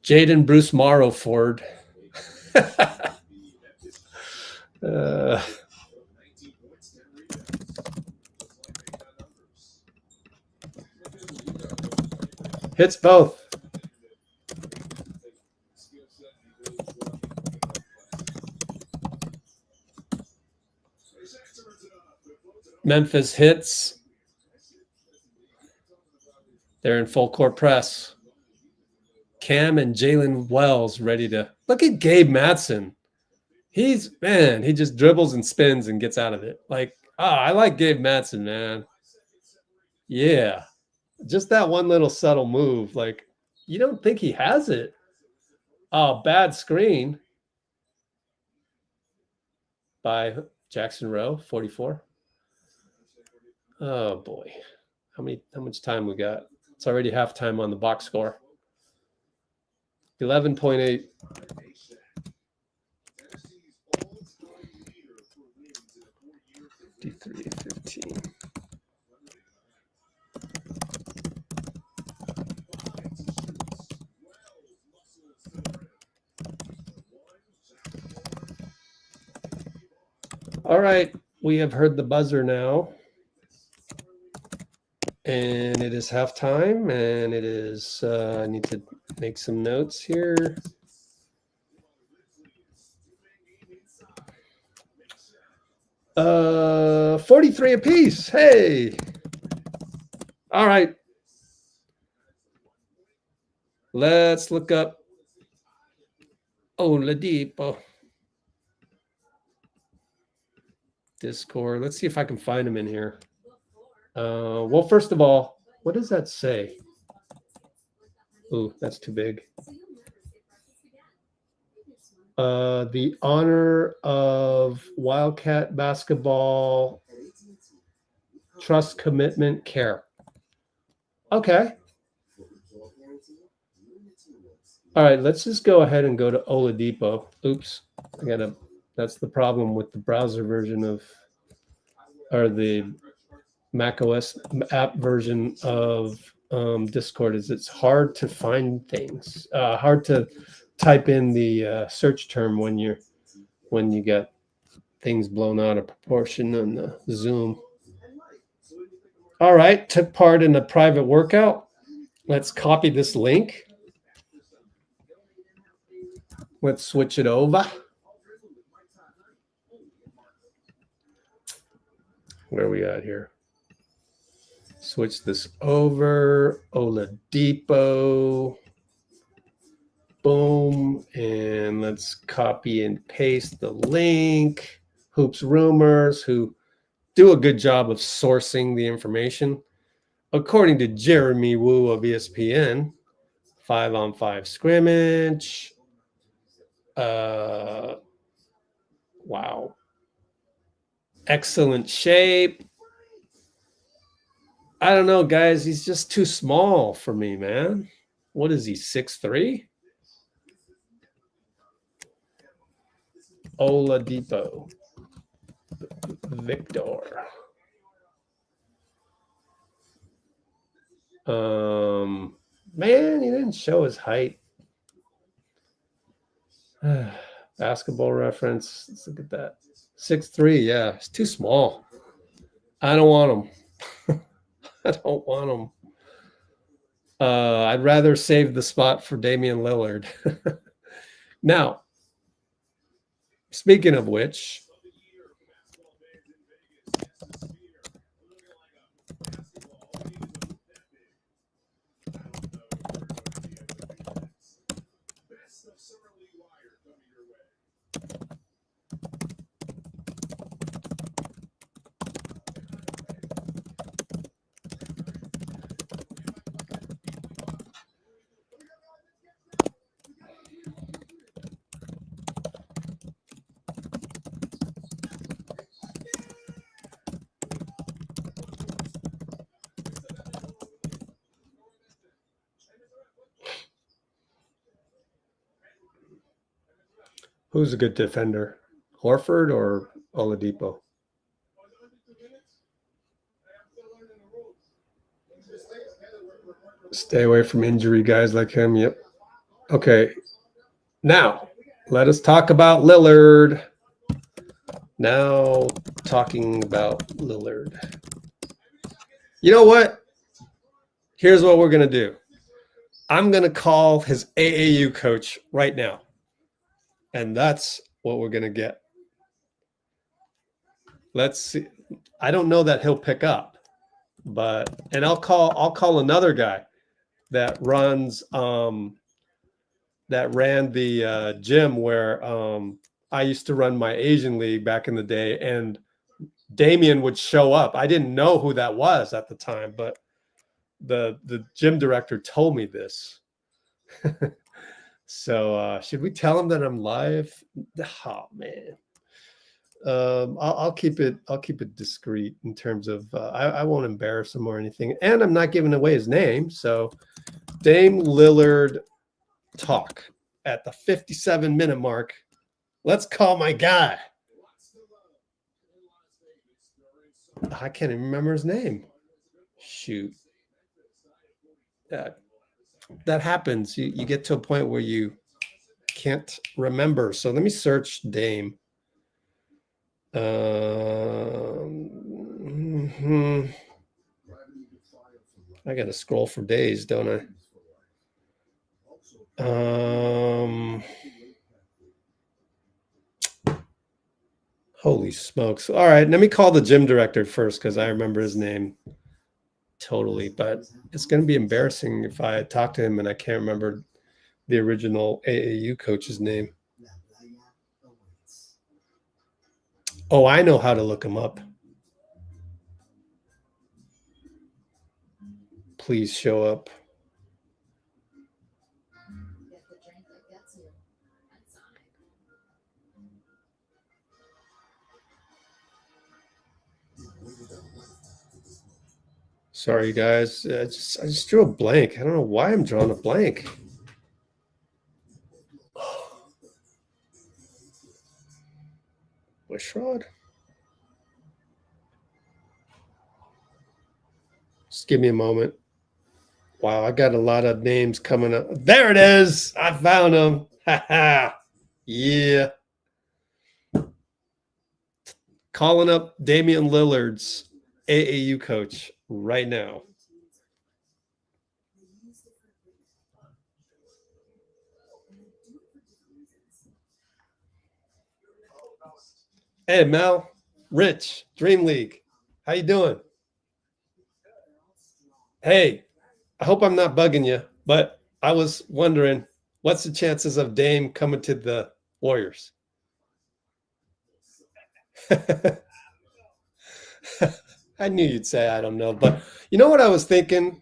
Jaden Bruce Morrow Ford. Hits both. Memphis hits. They're in full court press. Cam and Jalen Wells ready to look at Gabe Madsen. He just dribbles and spins and gets out of it. Like, I like Gabe Madsen, man. Yeah. Just that one little subtle move. Like, you don't think he has it. Oh, bad screen by Jackson Rowe, 44. Oh boy. How much time we got? It's already halftime on the box score. 11.8. $53.15. All right, we have heard the buzzer now. And it is halftime, and it is, I need to make some notes here. Uh, 43 apiece. Hey. All right. Let's look up Oladipo. Discord. Let's see if I can find him in here. Well, first of all, what does that say? Oh, that's too big. The honor of Wildcat basketball trust commitment Kerr. Okay. All right, let's just go ahead and go to Oladipo. Oops, that's the problem with the browser version of, or the macOS app version of Discord is it's hard to find things, hard to type in the search term when you get things blown out of proportion on the Zoom. All right, took part in a private workout. Let's copy this link. Let's switch it over. Where are we at here? Switch this over. Oladipo. Boom. And let's copy and paste the link. Hoops Rumors, who do a good job of sourcing the information. According to Jeremy Wu of ESPN, 5-on-5 scrimmage. Wow. Excellent shape. I don't know, guys. He's just too small for me, man. What is he, 6'3"? Oladipo. Victor. Man, he didn't show his height. Basketball Reference. Let's look at that. 6'3", yeah. It's too small. I don't want him. I don't want him. I'd rather save the spot for Damian Lillard. Now, speaking of which, who's a good defender? Horford or Oladipo? Stay away from injury guys like him. Yep. Okay. Now, let us talk about Lillard. Now, talking about Lillard. You know what? Here's what we're going to do. I'm going to call his AAU coach right now. And that's what we're going to get. Let's see. I don't know that he'll pick up, but I'll call another guy that runs that ran the gym where I used to run my Asian league back in the day, and Damian would show up. I didn't know who that was at the time, but the gym director told me this. So should we tell him that I'm live? Oh man. I'll keep it discreet in terms of I won't embarrass him or anything, and I'm not giving away his name. So Dame Lillard talk at the 57-minute mark. Let's call my guy. I can't even remember his name. Shoot. That happens. You get to a point where you can't remember. So let me search Dame. I got to scroll for days, don't I? Holy smokes. All right, let me call the gym director first because I remember his name totally. But it's going to be embarrassing if I talk to him and I can't remember the original AAU coach's name. Oh, I know how to look him up. Please show up. Sorry, guys. I just drew a blank. I don't know why I'm drawing a blank. Bushrod? Just give me a moment. Wow, I got a lot of names coming up. There it is. I found them. Yeah. Calling up Damian Lillard's AAU coach right now. Hey, Mel, Rich, Dream League. How you doing? Hey, I hope I'm not bugging you, but I was wondering, what's the chances of Dame coming to the Warriors? I knew you'd say I don't know, but you know what I was thinking?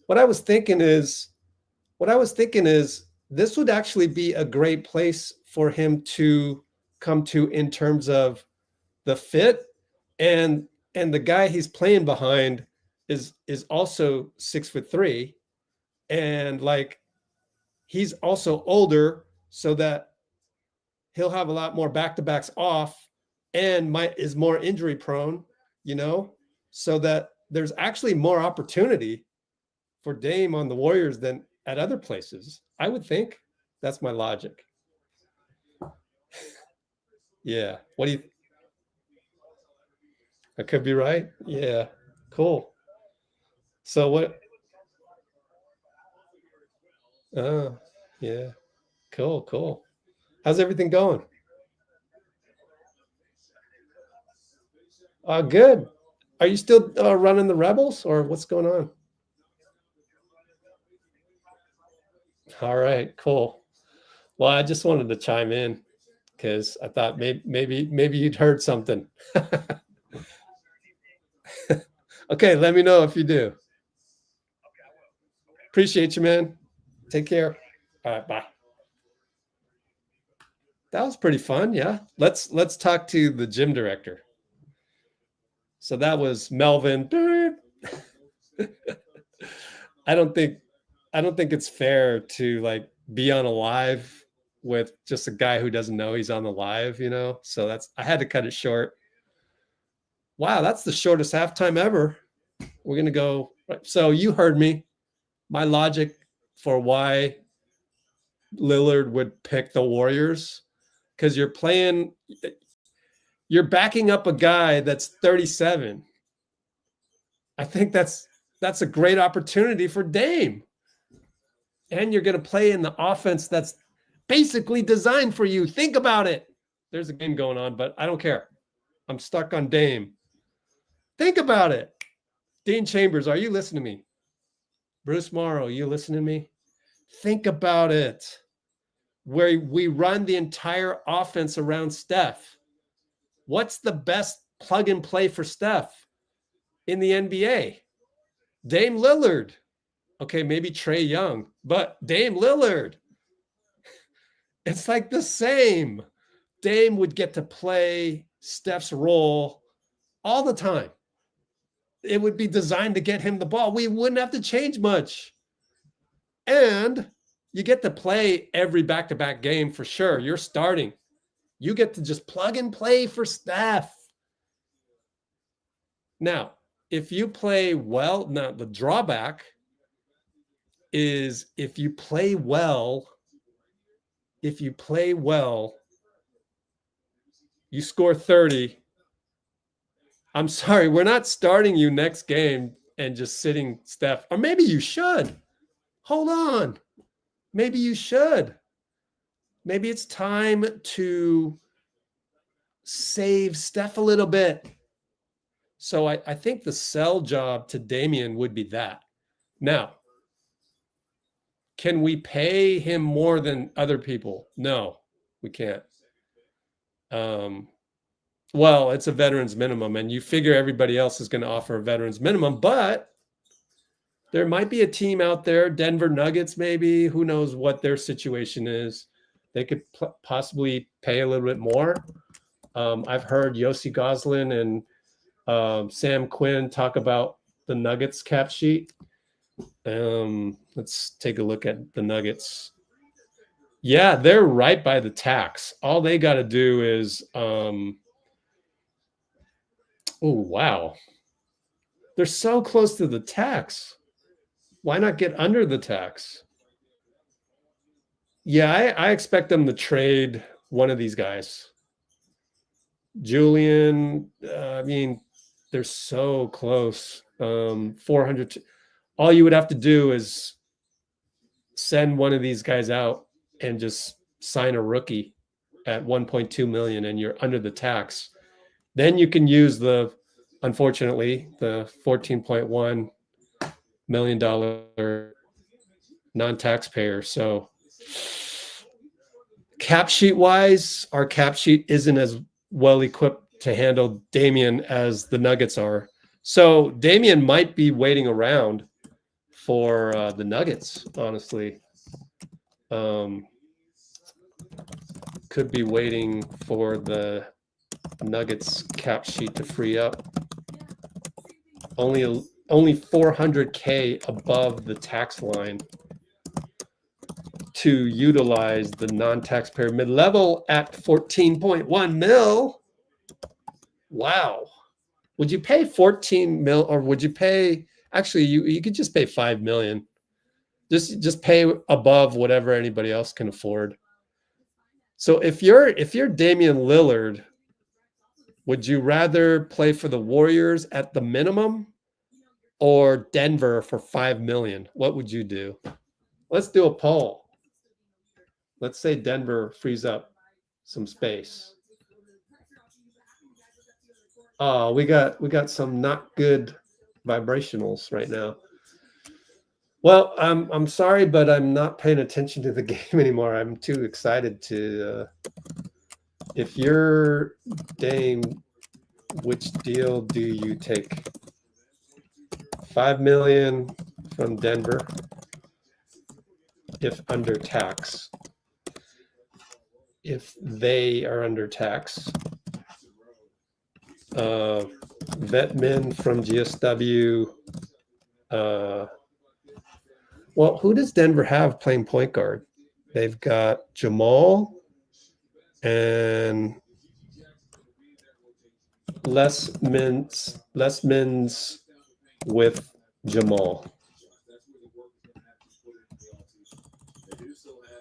What I was thinking is this would actually be a great place for him to come to in terms of the fit, and the guy he's playing behind is also 6'3", and like he's also older, so that he'll have a lot more back-to-backs off and is more injury prone, you know, so that there's actually more opportunity for Dame on the Warriors than at other places. I would think. That's my logic. Yeah. What do you? I could be right. Yeah. Cool. So what? Oh, yeah. Cool. Cool. How's everything going? Good. Are you still running the Rebels, or what's going on? All right. Cool. Well, I just wanted to chime in because I thought maybe you'd heard something. Okay, let me know if you do. Appreciate you, man. Take care. All right, bye. That was pretty fun. Yeah. Let's talk to the gym director. So that was Melvin. I don't think it's fair to like be on a live with just a guy who doesn't know he's on the live, you know? So I had to cut it short. Wow, that's the shortest halftime ever. We're going to go. So you heard me. My logic for why Lillard would pick the Warriors, because you're backing up a guy that's 37. I think that's a great opportunity for Dame. And you're going to play in the offense that's basically designed for you. Think about it. There's a game going on, but I don't care. I'm stuck on Dame. Think about it. Dean Chambers, are you listening to me? Bruce Morrow, you listening to me? Think about it. Where we run the entire offense around Steph. What's the best plug and play for Steph in the NBA? Dame Lillard. Okay, maybe Trae Young, but Dame Lillard. It's like the same. Dame would get to play Steph's role all the time. It would be designed to get him the ball. We wouldn't have to change much. And you get to play every back-to-back game for sure. You're starting. You get to just plug and play for Steph. Now, if you play well, now the drawback is if you play well, you score 30. I'm sorry, we're not starting you next game and just sitting Steph. Or maybe you should. Hold on. Maybe you should. Maybe it's time to save Steph a little bit. So I think the sell job to Damian would be that. Now, can we pay him more than other people? No, we can't. Well, it's a veterans minimum, and you figure everybody else is going to offer a veterans minimum, but there might be a team out there, Denver Nuggets maybe, who knows what their situation is. They could possibly pay a little bit more. I've heard Yossi Goslin and Sam Quinn talk about the Nuggets cap sheet. Let's take a look at the Nuggets. Yeah, they're right by the tax. All they got to do is oh, wow. They're so close to the tax. Why not get under the tax? Yeah, I expect them to trade one of these guys. Julian, I mean, they're so close. 400. All you would have to do is send one of these guys out and just sign a rookie at 1.2 million, and you're under the tax. Then you can use unfortunately, the $14.1 million non-taxpayer. So cap sheet wise, our cap sheet isn't as well equipped to handle Damian as the Nuggets are. So Damian might be waiting around for the Nuggets, honestly. Could be waiting for the Nuggets cap sheet to free up. Only 400K above the tax line to utilize the non-taxpayer mid-level at 14.1 mil. Wow. Would you pay 14 mil, or would you pay, actually you could just pay 5 million. Just pay above whatever anybody else can afford. So if you're Damian Lillard, would you rather play for the Warriors at the minimum or Denver for 5 million? What would you do? Let's do a poll. Let's say Denver frees up some space. Oh, we got some not good vibrationals right now. Well, I'm sorry, but I'm not paying attention to the game anymore. I'm too excited to. If you're Dame, which deal do you take? 5 million from Denver, if under tax. If they are under tax. Vetmin from GSW. Well, who does Denver have playing point guard? They've got Jamal and less minutes with Jamal.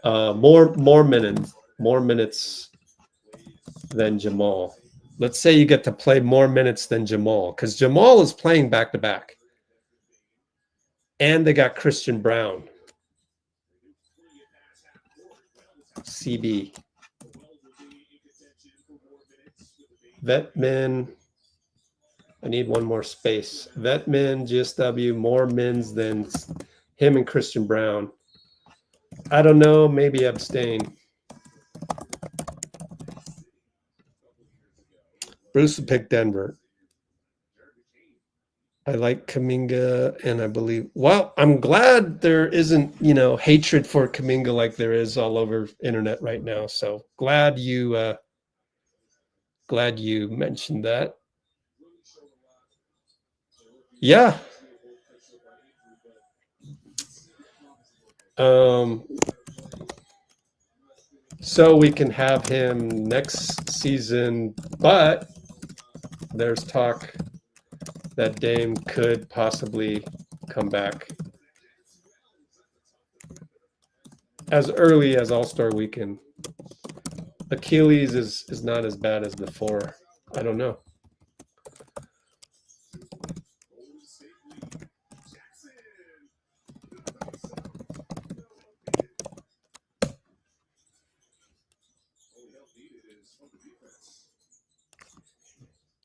More minutes than Jamal. Let's say you get to play more minutes than Jamal, because Jamal is playing back-to-back. And they got Christian Brown. CB. Vetmin. I need one more space. Vetmin, GSW, more mins than him and Christian Brown. I don't know. Maybe abstain. Bruce will pick Denver. I like Kuminga, and I believe. Well, I'm glad there isn't, hatred for Kuminga like there is all over internet right now. So glad you mentioned that. Yeah. So we can have him next season, but there's talk that Dame could possibly come back as early as All-Star Weekend. Achilles is not as bad as before. I don't know.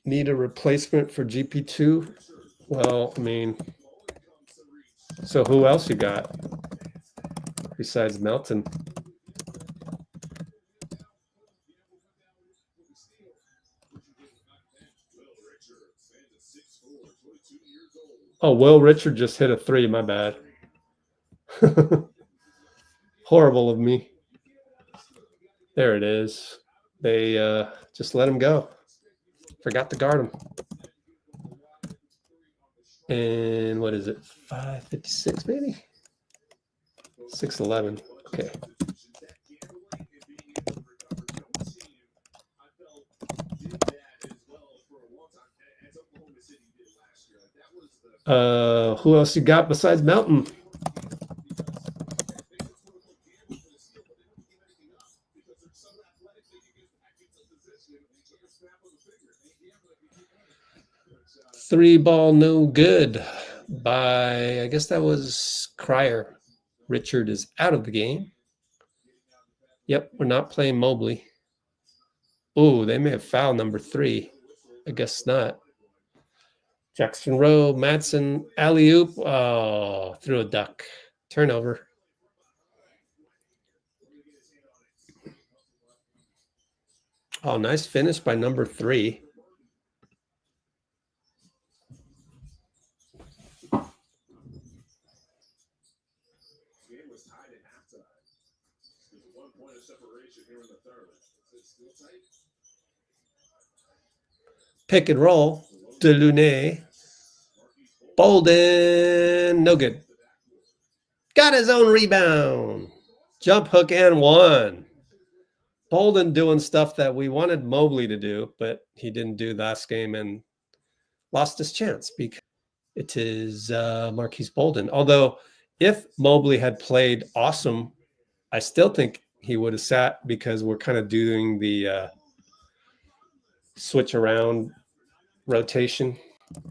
Need a replacement for GP2? Well, I mean, so who else you got besides Melton? Oh, Will Richard just hit a 3. My bad. Horrible of me. There it is. They just let him go. Forgot to guard him. And what is it? 556 maybe? 6'11". Okay. Who else you got besides Melton? Three ball no good by, I guess that was Cryer. Richard is out of the game. Yep, we're not playing Mobley. Oh, they may have fouled number 3. I guess not. Jackson Rowe, Madsen, alley-oop. Oh, threw a duck. Turnover. Oh, nice finish by number 3. Pick and roll. Loon. Bolden. No good. Got his own rebound. Jump hook and 1. Bolden doing stuff that we wanted Mobley to do, but he didn't do last game and lost his chance because it is Marquise Bolden. Although if Mobley had played awesome, I still think he would have sat because we're kind of doing the switch around rotation.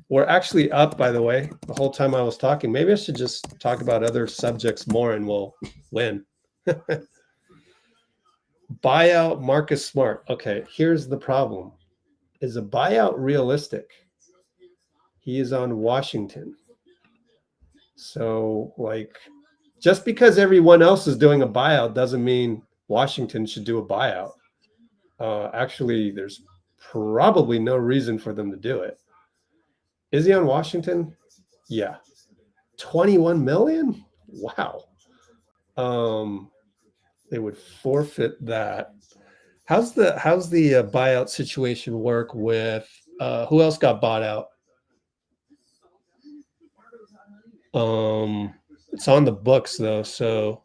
We're actually up, by the way, the whole time I was talking. Maybe I should just talk about other subjects more and we'll win. Buyout Marcus Smart. Okay, here's the problem. Is a buyout realistic? He is on Washington. So, like, just because everyone else is doing a buyout doesn't mean Washington should do a buyout. Actually, there's probably no reason for them to do it. Is he on Washington? Yeah. 21 million? Wow. They would forfeit that. How's the buyout situation work with who else got bought out? It's on the books though, so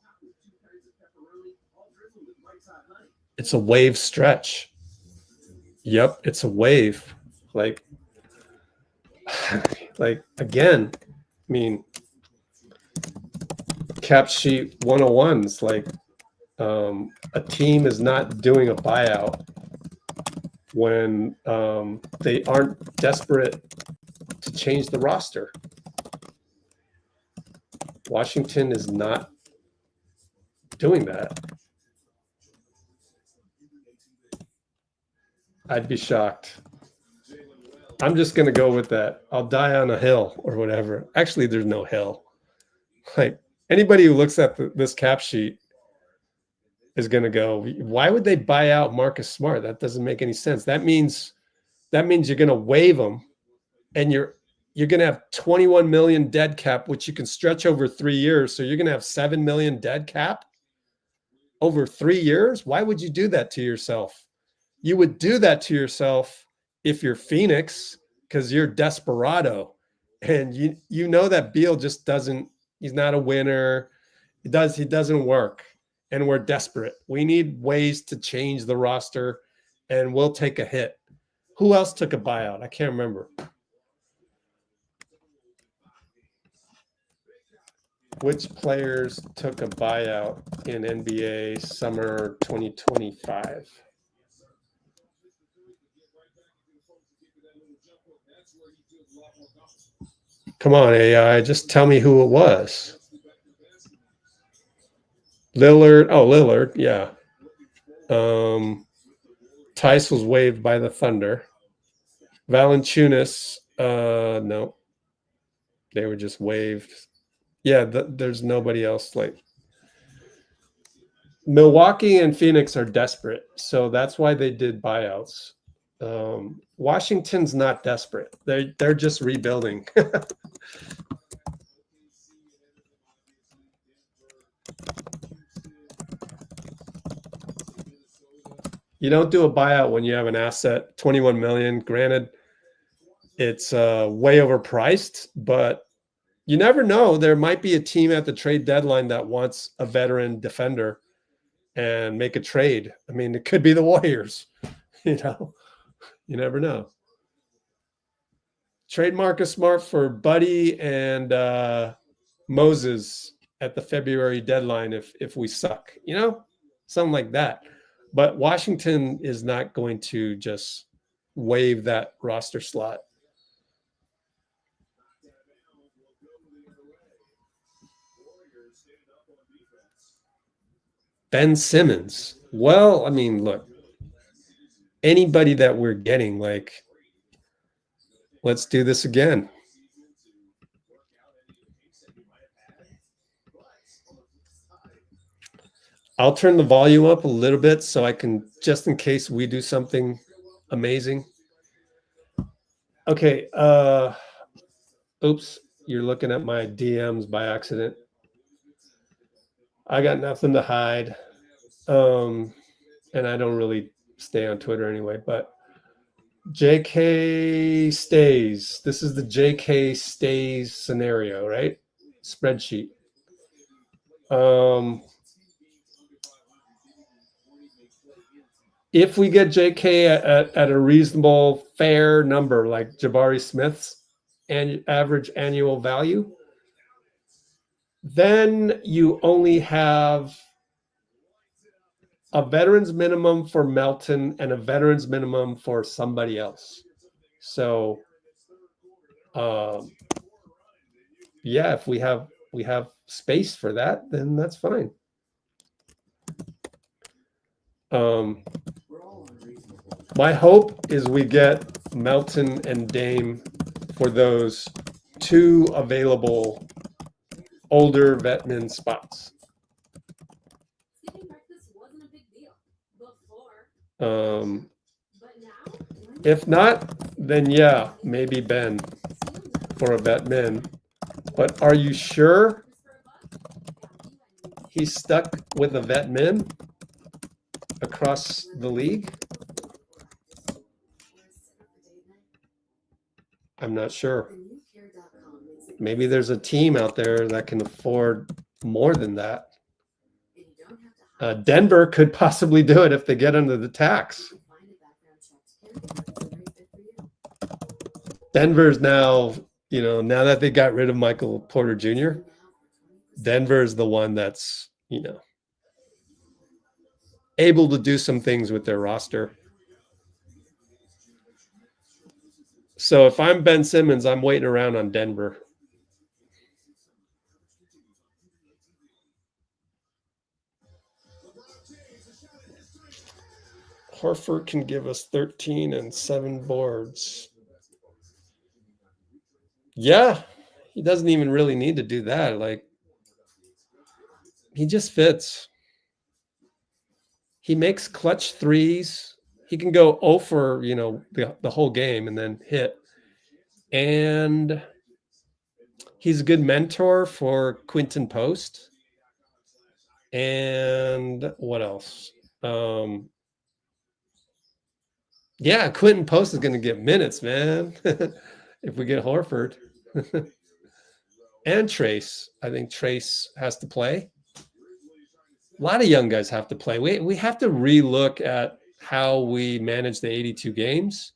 it's a wave stretch. Yep, it's a wave. Like again, I mean, cap sheet 101s, like a team is not doing a buyout when they aren't desperate to change the roster. Washington is not doing that. I'd be shocked. I'm just going to go with that. I'll die on a hill or whatever. Actually, there's no hill. Like, anybody who looks at this cap sheet is going to go, why would they buy out Marcus Smart? That doesn't make any sense. That means you're going to waive him, and you're going to have 21 million dead cap, which you can stretch over 3 years. So you're going to have 7 million dead cap over 3 years. Why would you do that to yourself? You would do that to yourself if you're Phoenix, because you're desperado, and you know that Beal just doesn't. He's not a winner. He doesn't work, and we're desperate. We need ways to change the roster, and we'll take a hit. Who else took a buyout? I can't remember. Which players took a buyout in NBA summer 2025? Come on, AI, just tell me who it was. Lillard. Oh, Lillard, yeah. Tice was waived by the Thunder. Valanciunas, no. They were just waived. Yeah, there's nobody else. Like, Milwaukee and Phoenix are desperate, so that's why they did buyouts. Washington's not desperate. They're just rebuilding. You don't do a buyout when you have an asset, 21 million. Granted, it's way overpriced, but you never know. There might be a team at the trade deadline that wants a veteran defender and make a trade. I mean, it could be the Warriors, you know. You never know. Trade Marcus Smart for Buddy and Moses at the February deadline if we suck, something like that. But Washington is not going to just waive that roster slot. Ben Simmons. Well, I mean, look, anybody that we're getting, let's do this again. I'll turn the volume up a little bit so I can, just in case we do something amazing. Okay. Oops. You're looking at my DMs by accident. I got nothing to hide. And I don't really stay on Twitter anyway, but JK stays. This is the JK stays scenario, right? Spreadsheet. If we get JK at a reasonable, fair number, like Jabari Smith's average annual value, then you only have a veteran's minimum for Melton and a veteran's minimum for somebody else. So, yeah, if we have space for that, then that's fine. My hope is we get Melton and Dame for those 2 available older vetman spots. If not, then yeah, maybe Ben for a vet min. But are you sure he's stuck with a vet min across the league? I'm not sure. Maybe there's a team out there that can afford more than that. Denver could possibly do it if they get under the tax. Denver's now, now that they got rid of Michael Porter Jr., Denver's the one that's, able to do some things with their roster. So if I'm Ben Simmons, I'm waiting around on Denver. Horford can give us 13 and 7 boards. Yeah, he doesn't even really need to do that. He just fits. He makes clutch threes. He can go 0 for, the whole game and then hit. And he's a good mentor for Quinton Post. And what else? Yeah, Quinton Post is going to get minutes, man, if we get Horford. And Trace. I think Trace has to play. A lot of young guys have to play. We have to relook at how we manage the 82 games.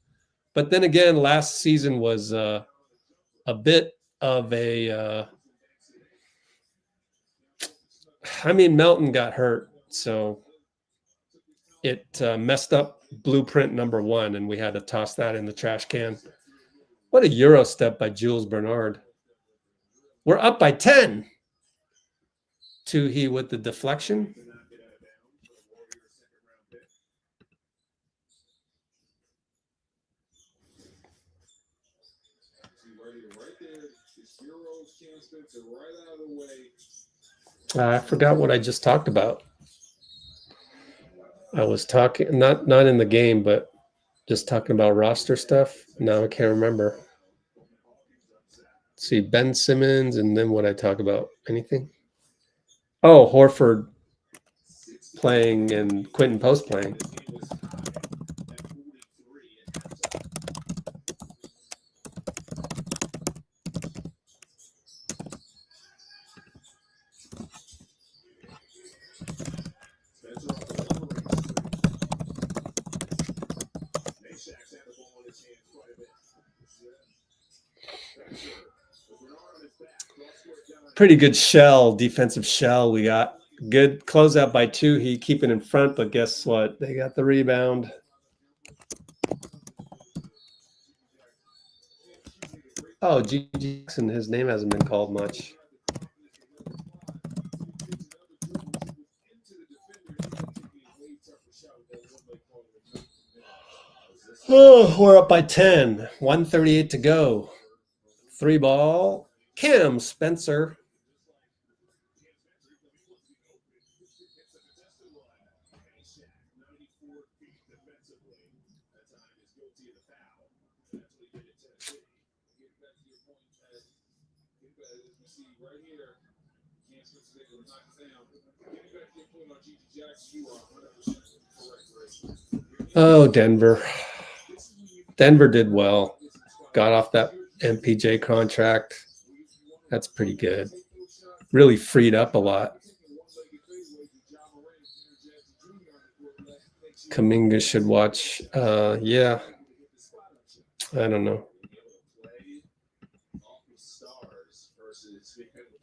But then again, last season was a bit of a Melton got hurt, so it messed up blueprint number 1, and we had to toss that in the trash can. What a Euro step by Jules Bernard. We're up by 10. Toohey with the deflection. I forgot what I just talked about. I was talking, not in the game, but just talking about roster stuff. Now I can't remember. Let's see, Ben Simmons, and then what I talk about. Anything? Oh, Horford playing and Quinton Post playing. pretty good shell, defensive shell. We got good closeout by Toohey, keeping in front, but guess what? They got the rebound. Oh, VJ Edgecombe, his name hasn't been called much. Oh, we're up by 10. 1:38 to go. 3 ball. Cam Spencer. Oh, Denver. Denver did well. Got off that MPJ contract. That's pretty good. Really freed up a lot. Kuminga should watch. Yeah. I don't know.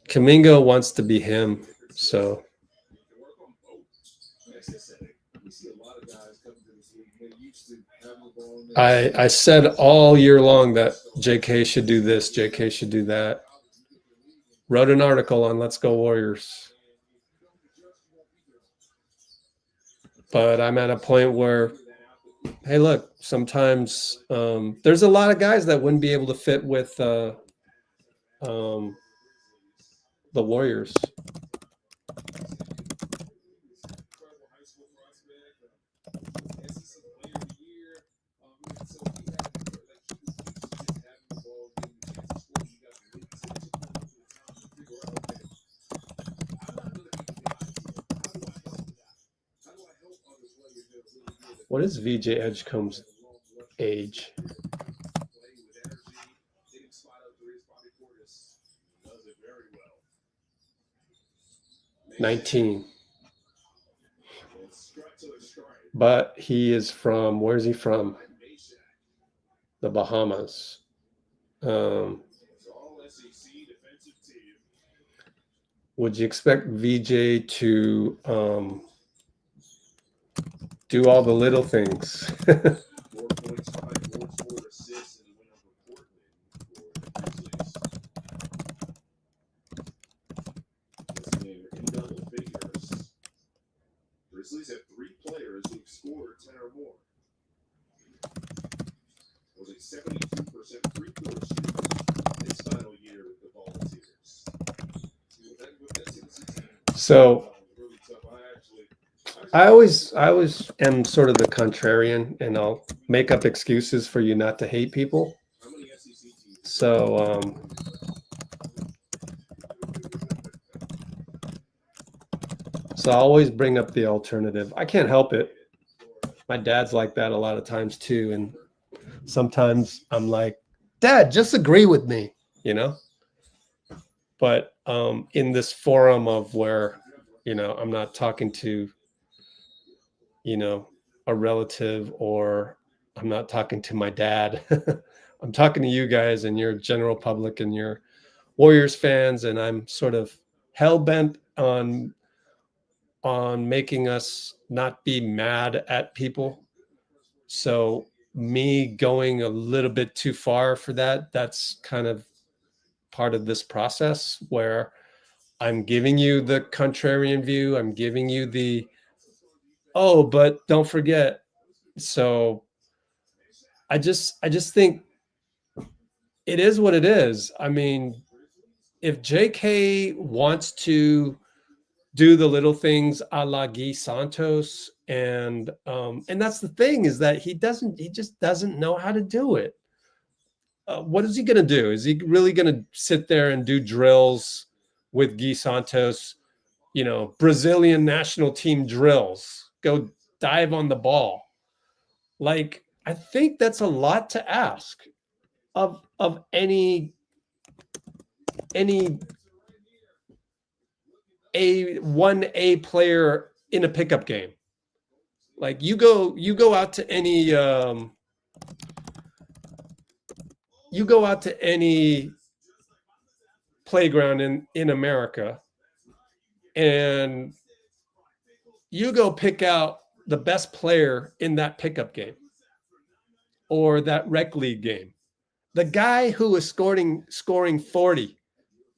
Kuminga wants to be him, so. I said all year long that JK should do this, JK should do that. Wrote an article on Let's Go Warriors. But I'm at a point where, hey, look, sometimes there's a lot of guys that wouldn't be able to fit with the Warriors. What is VJ Edgecombe's age? $19. But he is from, where's he from? The Bahamas. Would you expect VJ to do all the little things? Grizzlies have 3 players who've scored 10 or more. Was a 72% free-throw shooter his final year with the Volunteers. So I always am sort of the contrarian, and I'll make up excuses for you not to hate people. So I always bring up the alternative. I can't help it. My dad's like that a lot of times too, and sometimes I'm like, Dad, just agree with me, you know? But in this forum of where, you know, I'm not talking to, you know, a relative, or I'm not talking to my dad. I'm talking to you guys and your general public and your Warriors fans, and I'm sort of hell-bent on making us not be mad at people. So me going a little bit too far for that, that's kind of part of this process where I'm giving you the contrarian view. I'm giving you the, oh, but don't forget. So I just think it is what it is. I mean, if JK wants to do the little things a la Guy Santos, and that's the thing, is that he just doesn't know how to do it. What is he going to do? Is he really going to sit there and do drills with Guy Santos, you know, Brazilian national team drills, go dive on the ball? Like, I think that's a lot to ask of any A1A player in a pickup game. Like, you go out to any playground in America, and you go pick out the best player in that pickup game or that rec league game, the guy who is scoring 40,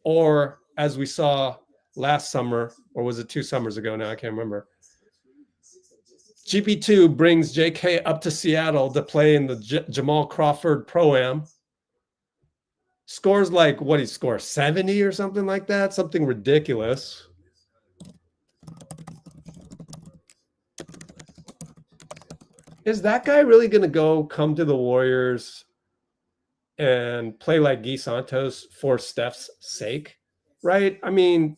or as we saw last summer, or was it 2 summers ago now, I can't remember, GP2 brings JK up to Seattle to play in the Jamal Crawford Pro-Am, scores like, what, he scores 70 or something like that, something ridiculous. Is that guy really going to come to the Warriors and play like Guy Santos for Steph's sake? Right? I mean,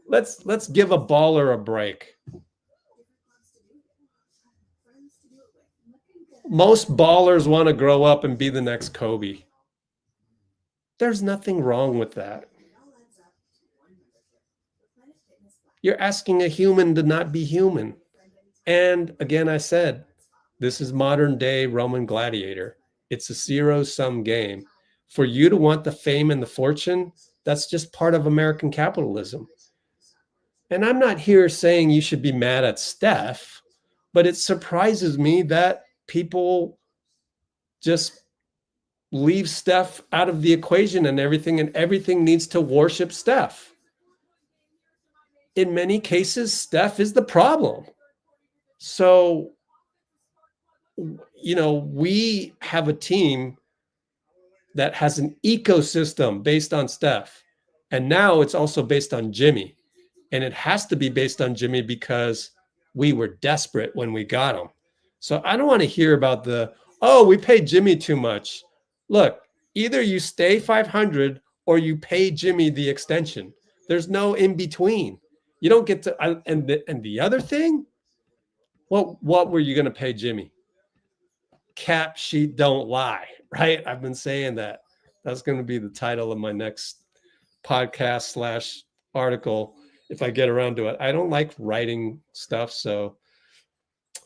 let's give a baller a break. Most ballers want to grow up and be the next Kobe. There's nothing wrong with that. You're asking a human to not be human. And again, I said, this is modern day Roman Gladiator. It's a zero-sum game. For you to want the fame and the fortune, that's just part of American capitalism. And I'm not here saying you should be mad at Steph, but it surprises me that people just leave Steph out of the equation and everything needs to worship Steph. In many cases, Steph is the problem. So, you know, we have a team that has an ecosystem based on Steph. And now it's also based on Jimmy. And it has to be based on Jimmy because we were desperate when we got him. So I don't want to hear about we paid Jimmy too much. Look, either you stay 500 or you pay Jimmy the extension. There's no in between. You don't get to, and the other thing, what were you going to pay Jimmy? Cap sheet don't lie, right? I've been saying that. That's going to be the title of my next podcast / article if I get around to it. I don't like writing stuff, so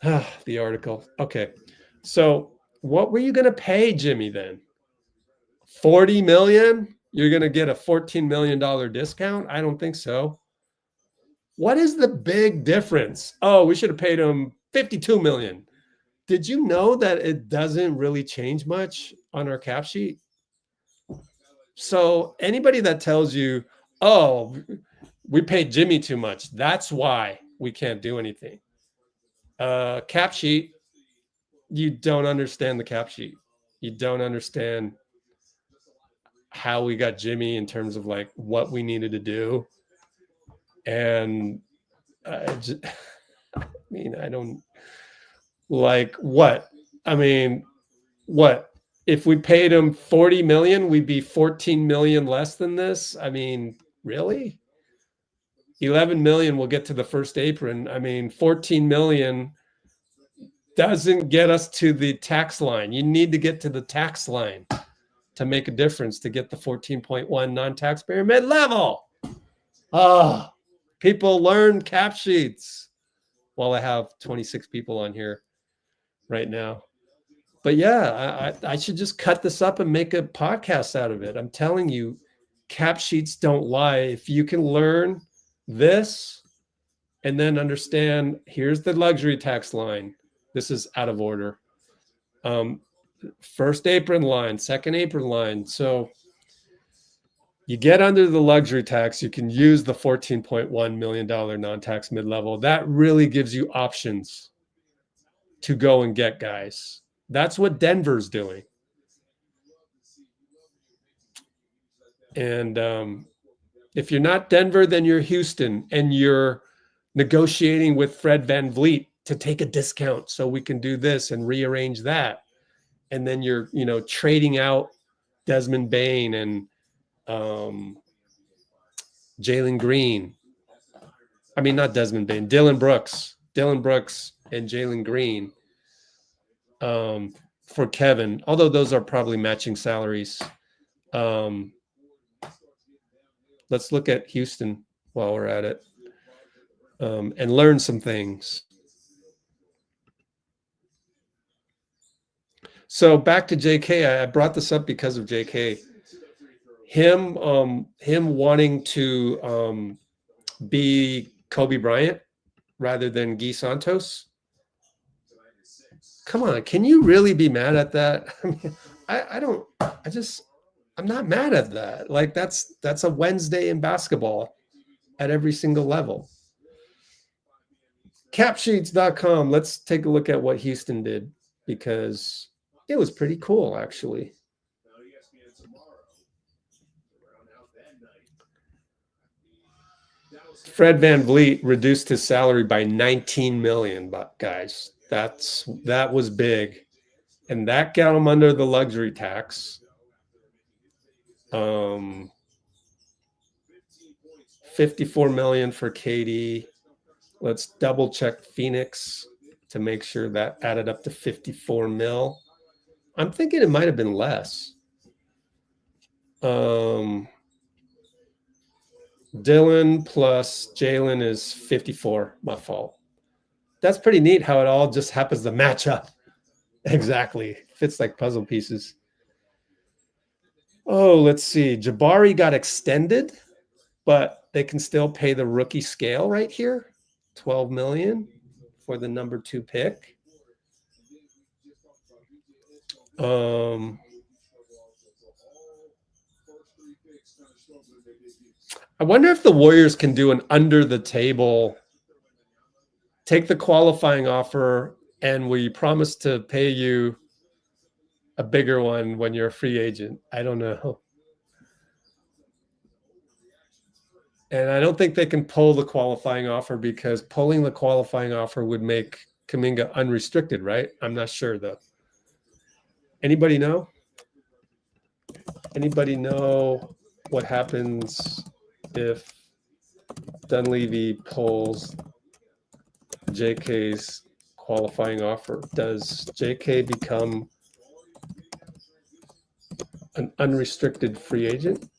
the article. Okay. So what were you going to pay Jimmy then? 40 million? You're going to get a $14 million discount? I don't think so. What is the big difference? Oh, we should have paid him 52 million. Did you know that it doesn't really change much on our cap sheet? So anybody that tells you, oh, we paid Jimmy too much, that's why we can't do anything. Cap sheet, you don't understand the cap sheet. You don't understand how we got Jimmy in terms of like what we needed to do. And I don't like what? I mean, what? If we paid him 40 million, we'd be 14 million less than this. I mean, really? 11 million will get to the first apron. I mean, 14 million doesn't get us to the tax line. You need to get to the tax line to make a difference to get the 14.1 non-taxpayer mid-level. People learn cap sheets. While I have 26 people on here right now. But yeah, I should just cut this up and make a podcast out of it. I'm telling you, cap sheets don't lie. If you can learn this and then understand, here's the luxury tax line. This is out of order. First apron line, second apron line. So you get under the luxury tax, you can use the $14.1 million non-tax mid-level. That really gives you options to go and get guys. That's what Denver's doing. And if you're not Denver, then you're Houston, and you're negotiating with Fred VanVleet to take a discount so we can do this and rearrange that. And then you're, trading out Desmond Bane and Jalen Green. I mean, not Desmond Bane, Dylan Brooks and Jalen Green for Kevin, although those are probably matching salaries. Let's look at Houston while we're at it and learn some things. So back to JK. I brought this up because of JK. him wanting to be Kobe Bryant rather than Guy Santos. Come on, can you really be mad at that? I mean, I'm not mad at that. Like that's a Wednesday in basketball at every single level. Capsheets.com. Let's take a look at what Houston did, because it was pretty cool, actually. Fred VanVleet reduced his salary by $19 million, guys. That was big, and that got him under the luxury tax. 54 million for KD. Let's double check Phoenix to make sure that added up to 54 mil. I'm thinking it might have been less. Dylan plus Jalen is 54. My fault. That's pretty neat how it all just happens to match up. Exactly. Fits like puzzle pieces. Oh, let's see. Jabari got extended, but they can still pay the rookie scale right here. 12 million for the number 2 pick. I wonder if the Warriors can do an under the table, take the qualifying offer, and we promise to pay you a bigger one when you're a free agent. I don't know. And I don't think they can pull the qualifying offer, because pulling the qualifying offer would make Kuminga unrestricted, right? I'm not sure, though. Anybody know? Anybody know what happens if Dunleavy pulls JK's qualifying offer? Does JK become an unrestricted free agent?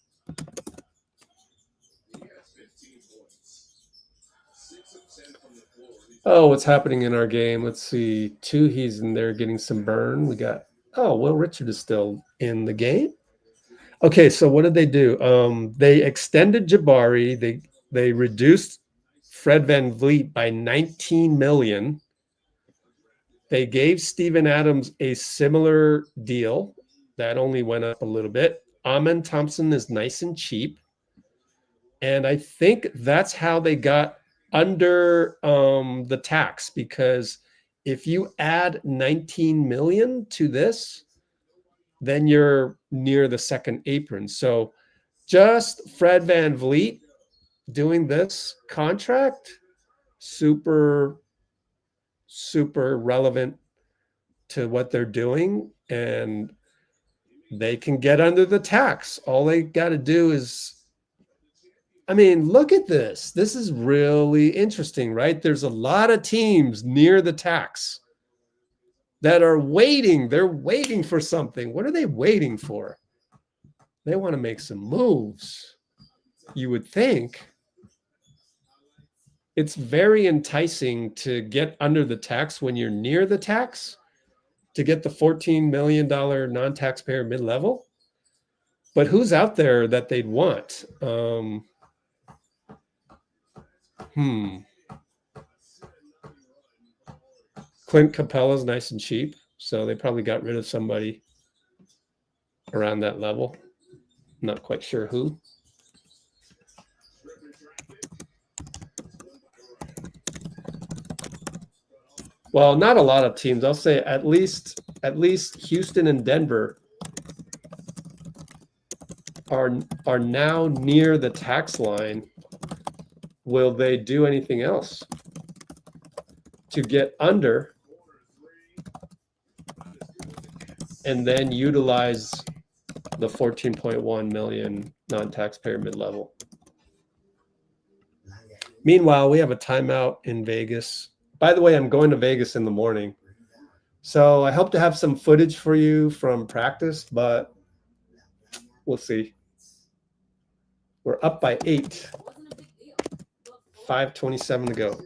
Oh, what's happening in our game? Let's see. Toohey's in there getting some burn. We got, Will Richard is still in the game. Okay, so what did they do? They extended Jabari. They reduced Fred VanVleet by 19 million. They gave Steven Adams a similar deal. That only went up a little bit. Amen Thompson is nice and cheap. And I think that's how they got under the tax, because if you add 19 million to this, then you're near the second apron. So just Fred VanVleet doing this contract, super, super relevant to what they're doing, and they can get under the tax. All they got to do is, I mean, look at this. This is really interesting, right? There's a lot of teams near the tax that are waiting. They're waiting for something. What are they waiting for? They want to make some moves, you would think. It's very enticing to get under the tax when you're near the tax, to get the $14 million non-taxpayer mid-level. But who's out there that they'd want? Clint Capella's nice and cheap, so they probably got rid of somebody around that level. Not quite sure who. Well, not a lot of teams. I'll say at least Houston and Denver are now near the tax line. Will they do anything else to get under and then utilize the 14.1 million non-taxpayer mid-level? Meanwhile, we have a timeout in Vegas. By the way, I'm going to Vegas in the morning, so I hope to have some footage for you from practice, but we'll see. We're up by 8. 5:27 to go.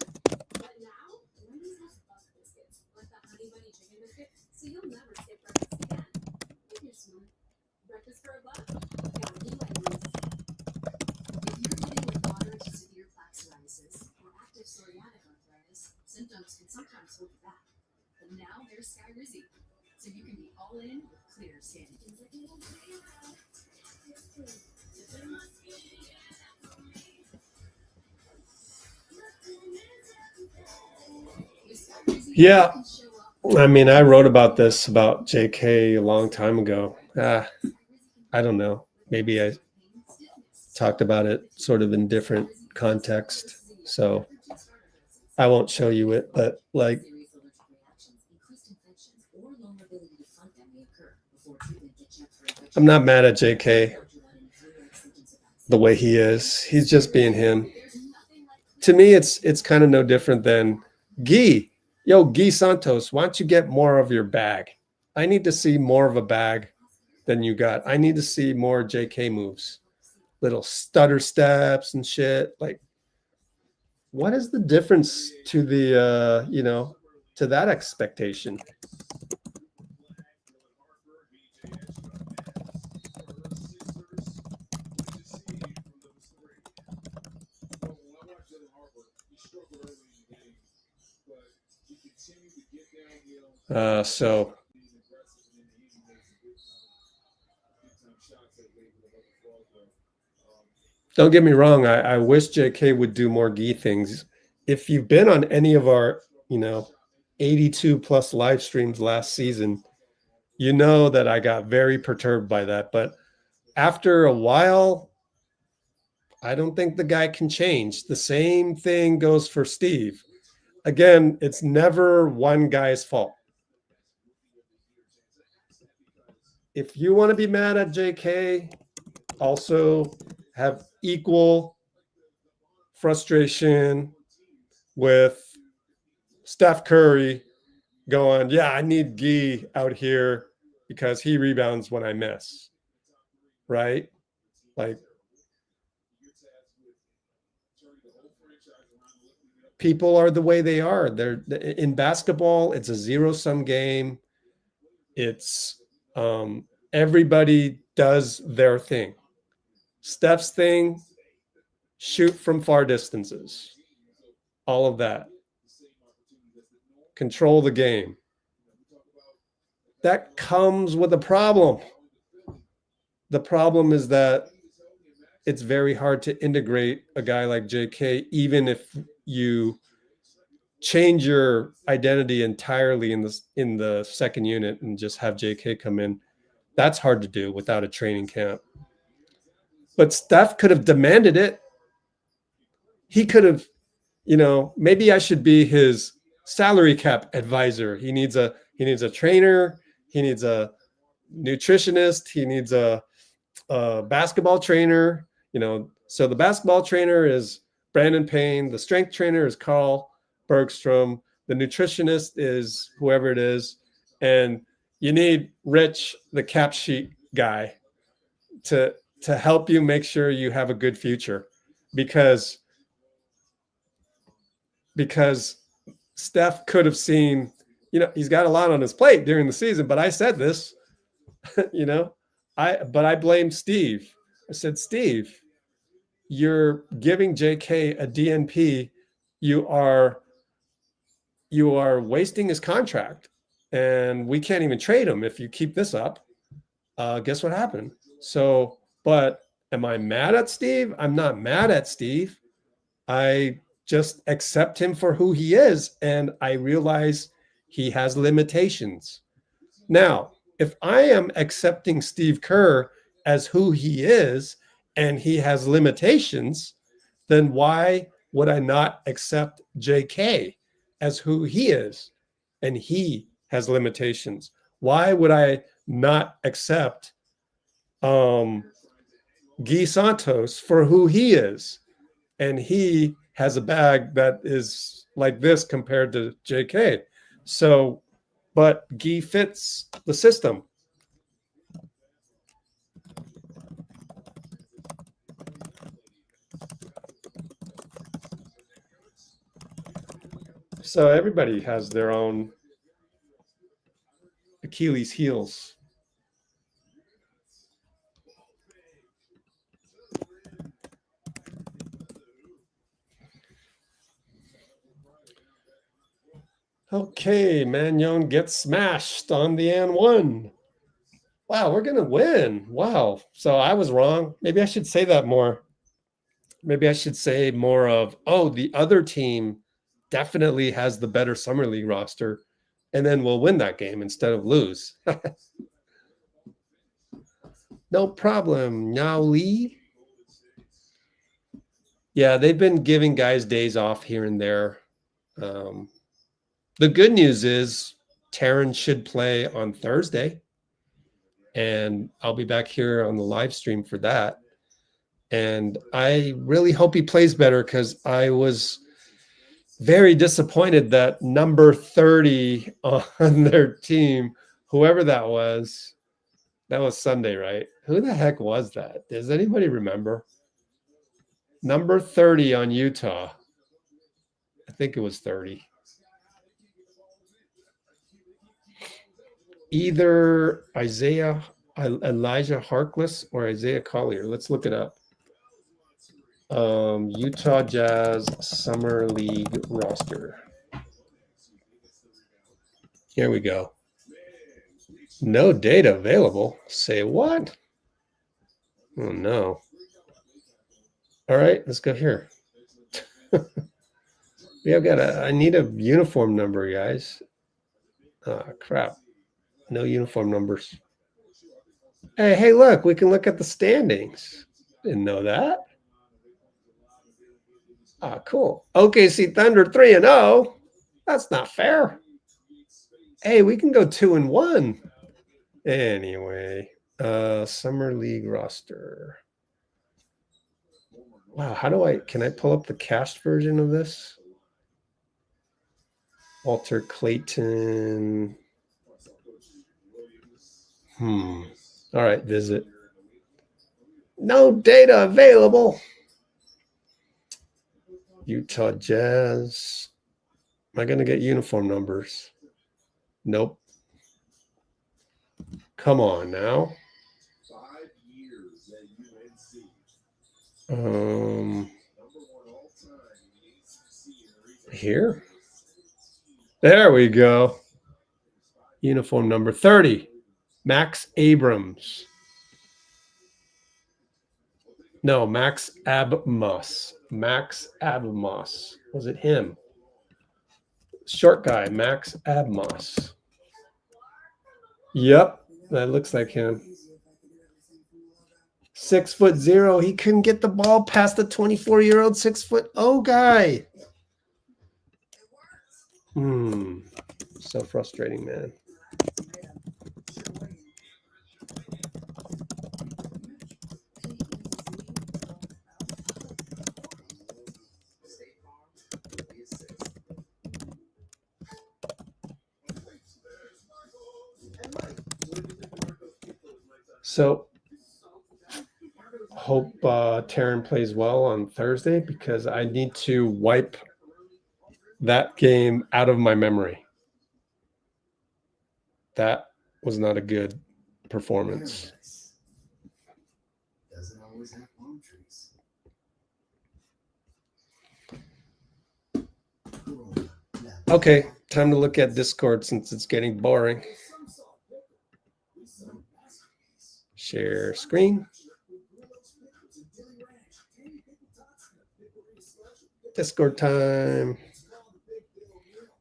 lineups can sometimes hold you back. But now there's Sky Rizzy, so you can be all in with clear skin. Yeah. I mean, I wrote about this about JK a long time ago. I don't know. Maybe I talked about it sort of in different context. So I won't show you it, but like, I'm not mad at JK the way he is. He's just being him. To me, it's kind of no different than Guy. Yo, Guy Santos, why don't you get more of your bag? I need to see more of a bag than you got. I need to see more JK moves. Little stutter steps and shit. Like, what is the difference to the, to that expectation? So don't get me wrong. I wish JK would do more Gi things. If you've been on any of our, 82 plus live streams last season, you know that I got very perturbed by that. But after a while, I don't think the guy can change. The same thing goes for Steve. Again, it's never one guy's fault. If you want to be mad at JK, also have equal frustration with Steph Curry going, yeah, I need Guy out here because he rebounds when I miss, right? Like, people are the way they are. They're in basketball. It's a zero-sum game. It's everybody does their thing. Steph's thing, shoot from far distances. All of that. Control the game. That comes with a problem. The problem is that it's very hard to integrate a guy like JK, even if you change your identity entirely in the second unit and just have JK come in. That's hard to do without a training camp. But Steph could have demanded it. He could have, maybe I should be his salary cap advisor. He needs a trainer. He needs a nutritionist. He needs a basketball trainer. So the basketball trainer is Brandon Payne. The strength trainer is Carl Bergstrom. The nutritionist is whoever it is. And you need Rich, the cap sheet guy, to help you make sure you have a good future. Because Steph could have seen, he's got a lot on his plate during the season, but I said this, but I blame Steve. I said, Steve, you're giving JK a DNP. You are wasting his contract, and we can't even trade him if you keep this up. Guess what happened? So, but am I mad at Steve? I'm not mad at Steve. I just accept him for who he is, and I realize he has limitations. Now, if I am accepting Steve Kerr as who he is and he has limitations, then why would I not accept JK as who he is and he has limitations? Why would I not accept Guy Santos for who he is and he has a bag that is like this compared to JK? So, but Guy fits the system. So everybody has their own Achilles heels. Okay, Magnon gets smashed on the and one. Wow, we're gonna win. Wow. So I was wrong. Maybe I should say that more. Maybe I should say more of, oh, the other team definitely has the better summer league roster, and then we'll win that game instead of lose. No problem. Now Lee. Yeah, they've been giving guys days off here and there. The good news is Taran should play on Thursday, and I'll be back here on the live stream for that. And I really hope he plays better, because I was very disappointed that number 30 on their team, whoever that was Sunday, right? Who the heck was that? Does anybody remember? Number 30 on Utah. I think it was 30. Either Elijah Harkless or Isaiah Collier. Let's look it up. Utah Jazz Summer League roster. Here we go. No data available. Say what? Oh no. All right, let's go here. I need a uniform number, guys. Oh, crap. No uniform numbers. Hey, look, we can look at the standings. Didn't know that. Ah, cool. OKC Thunder 3-0. That's not fair. Hey, we can go 2-1. Anyway, Summer League roster. Wow, can I pull up the cached version of this? Walter Clayton. All right, visit. No data available. Utah Jazz. Am I going to get uniform numbers? Nope. Come on now. 5 years at UNC. Here. There we go. Uniform number 30. Max Abmas. No, Max Abmas. Max Abmas. Was it him? Short guy, Max Abmas. Yep, that looks like him. 6'0". He couldn't get the ball past the 24-year-old 6'0" guy. So frustrating, man. So hope Taran plays well on Thursday, because I need to wipe that game out of my memory. That was not a good performance. Doesn't always have palm trees. Okay, time to look at Discord since it's getting boring. Share screen. Discord time.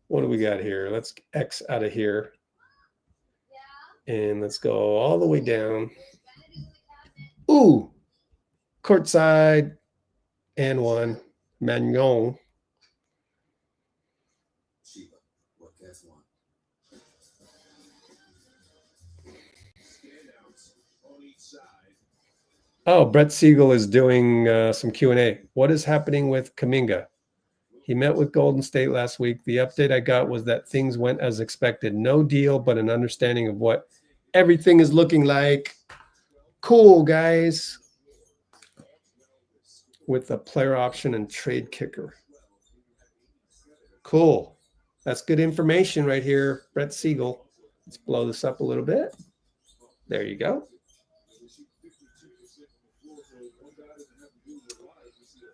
What do we got here? Let's X out of here. And let's go all the way down. Ooh, courtside and one. Magnon. Oh, Brett Siegel is doing some Q&A. What is happening with Kuminga? He met with Golden State last week. The update I got was that things went as expected. No deal, but an understanding of what everything is looking like. Cool, guys. With a player option and trade kicker. Cool. That's good information right here, Brett Siegel. Let's blow this up a little bit. There you go.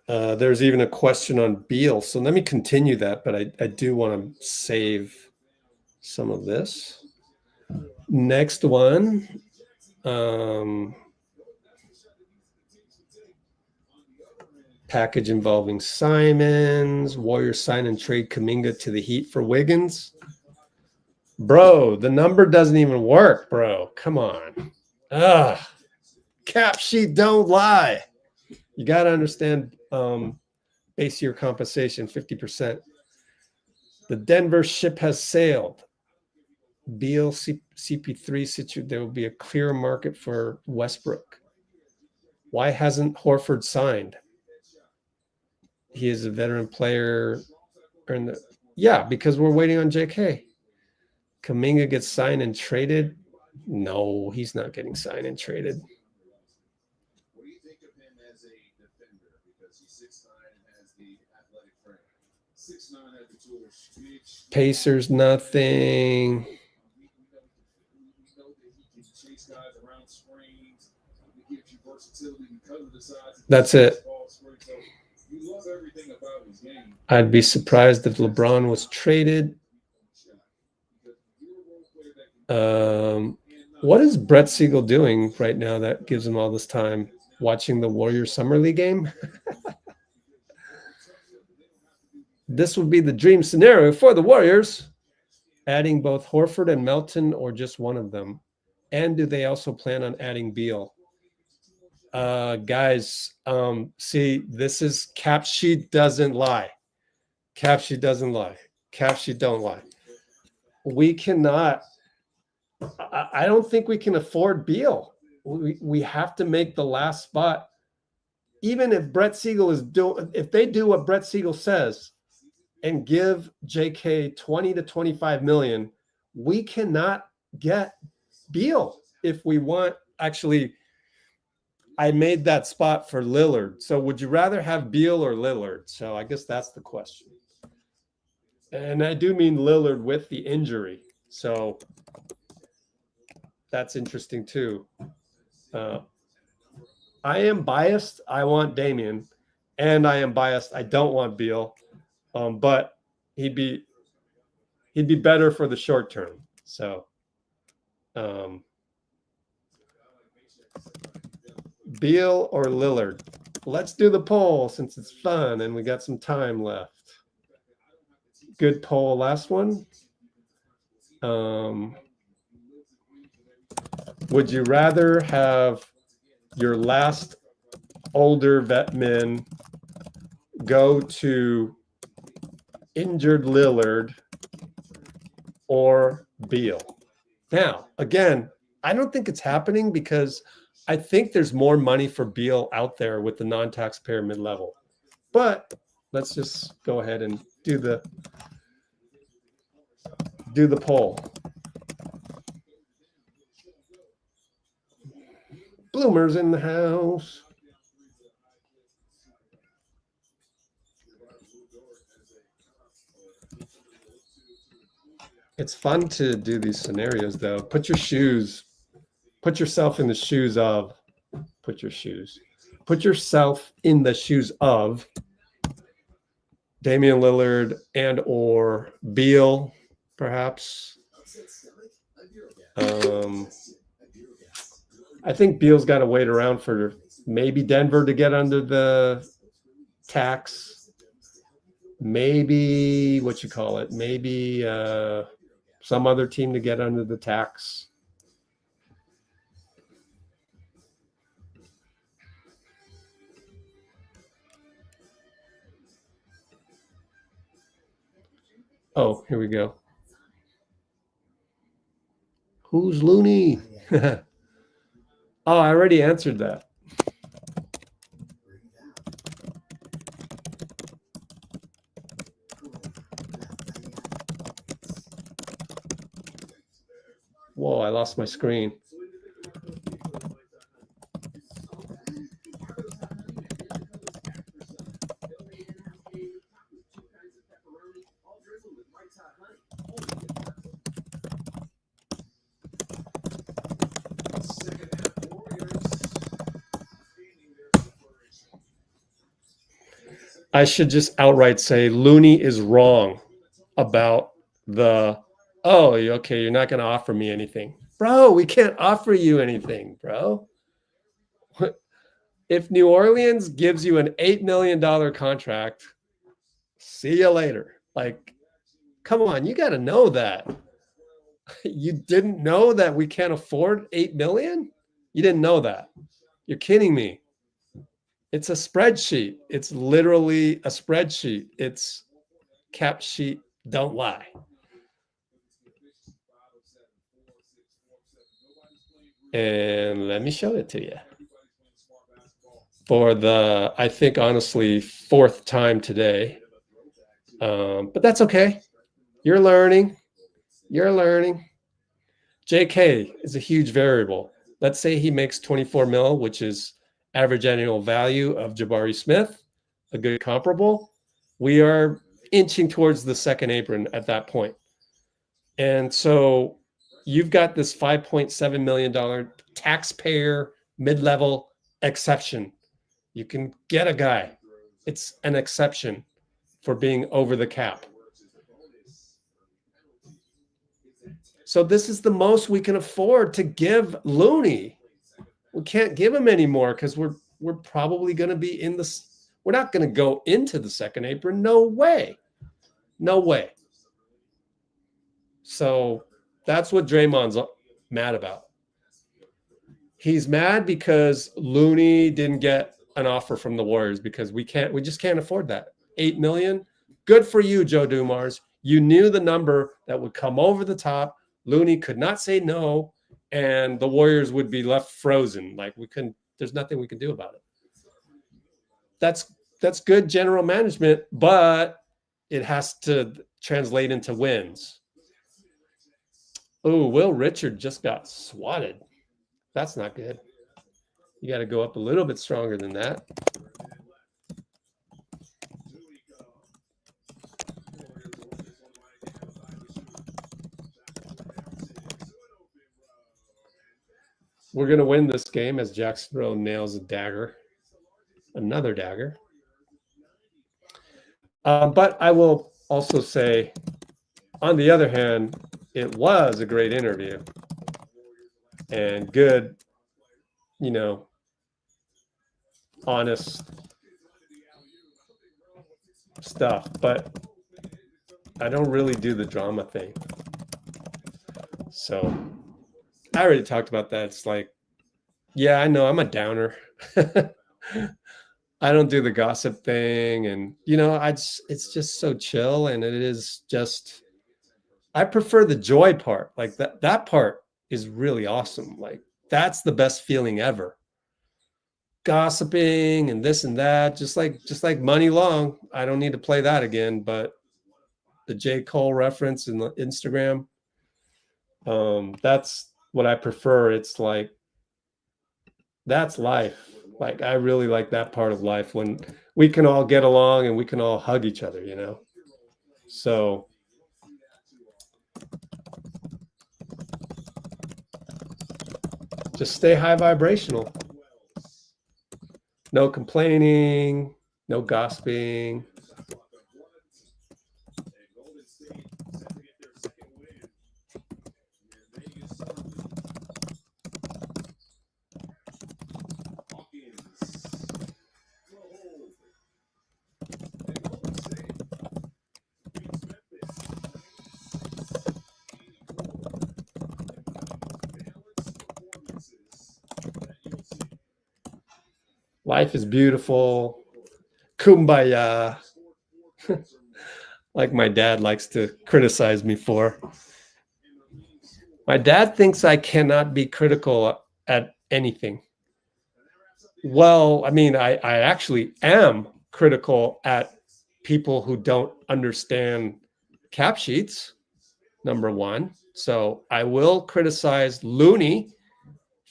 There's even a question on Beal. So let me continue that, but I do want to save some of this. Next one. Package involving Simons. Warriors sign and trade Kuminga to the Heat for Wiggins. Bro, the number doesn't even work, bro. Come on. Cap sheet don't lie. You got to understand base year compensation, 50%. The Denver ship has sailed. Beal, CP3, there will be a clear market for Westbrook. Why hasn't Horford signed? He is a veteran player. Yeah, because we're waiting on JK. Kuminga gets signed and traded. No, he's not getting signed and traded. What do you think of him as a defender? Because he's 6'9" and has the athletic frame. 6'9" has the tools. Pacers, nothing. We know that he can chase guys around screens. He gives you versatility because of the size. That's it. So you love everything about his game. I'd be surprised if LeBron was traded. What is Brett Siegel doing right now that gives him all this time? Watching the Warriors Summer League game? This would be the dream scenario for the Warriors. Adding both Horford and Melton or just one of them. And do they also plan on adding Beal? Guys, see, this is cap sheet doesn't lie. Cap sheet doesn't lie. Cap sheet don't lie. We cannot. I don't think we can afford Beal. We have to make the last spot. Even if Brett Siegel is doing, if they do what Brett Siegel says and give JK 20 to 25 million, we cannot get Beal if we want. Actually, I made that spot for Lillard. So would you rather have Beal or Lillard? So I guess that's the question. And I do mean Lillard with the injury. So that's interesting too. I am biased. I want Damian, and I am biased. I don't want Beal, but he'd be better for the short term. So, Beal or Lillard? Let's do the poll since it's fun and we got some time left. Good poll. Last one. Would you rather have your last older vet men go to injured Lillard or Beal? Now, again, I don't think it's happening because I think there's more money for Beal out there with the non-taxpayer mid-level. But let's just go ahead and do the poll. Bloomers in the house. It's fun to do these scenarios, though. Put yourself in the shoes of. Put yourself in the shoes of Damian Lillard and or Beal, perhaps. I think Beal's got to wait around for maybe Denver to get under the tax. Maybe maybe some other team to get under the tax. Oh, here we go. Who's Looney? Oh, I already answered that. Whoa, I lost my screen. I should just outright say Looney is wrong about the Oh, okay. You're not going to offer me anything. Bro, we can't offer you anything, bro. If New Orleans gives you an $8 million contract, see you later. Like, come on, you got to know that. You didn't know that we can't afford $8 million? You didn't know that. You're kidding me. It's a spreadsheet. It's literally a spreadsheet. It's cap sheet. Don't lie. And let me show it to you. For the, I think, honestly, 4th time today. But that's okay. You're learning. You're learning. JK is a huge variable. Let's say he makes 24 mil, which is average annual value of Jabari Smith, a good comparable. We are inching towards the second apron at that point. And so you've got this $5.7 million taxpayer mid-level exception. You can get a guy. It's an exception for being over the cap. So this is the most we can afford to give Looney. We can't give him any more because we're probably going to be in the. We're not going to go into the second apron. No way. No way. So that's what Draymond's mad about. He's mad because Looney didn't get an offer from the Warriors because we just can't afford that. $8 million. Good for you, Joe Dumars. You knew the number that would come over the top. Looney could not say no, and the Warriors would be left frozen. Like there's nothing we can do about it. That's good general management, but it has to translate into wins. Oh, Will Richard just got swatted. That's not good. You got to go up a little bit stronger than that. We're going to win this game as Jacksonville nails a dagger. Another dagger. But I will also say, on the other hand, it was a great interview and good, honest stuff. But I don't really do the drama thing. So I already talked about that. It's like, yeah, I know I'm a downer. I don't do the gossip thing. And, it's just so chill. And it is just, I prefer the joy part. Like that part is really awesome. Like that's the best feeling ever. Gossiping and this and that, just like Money Long. I don't need to play that again, but the J. Cole reference in the Instagram, that's what I prefer. It's like, that's life. Like, I really like that part of life when we can all get along and we can all hug each other, So just stay high vibrational. No complaining, no gossiping. Life is beautiful. Kumbaya. Like my dad likes to criticize me for. My dad thinks I cannot be critical at anything. Well, I mean, I actually am critical at people who don't understand cap sheets, number one. So I will criticize Looney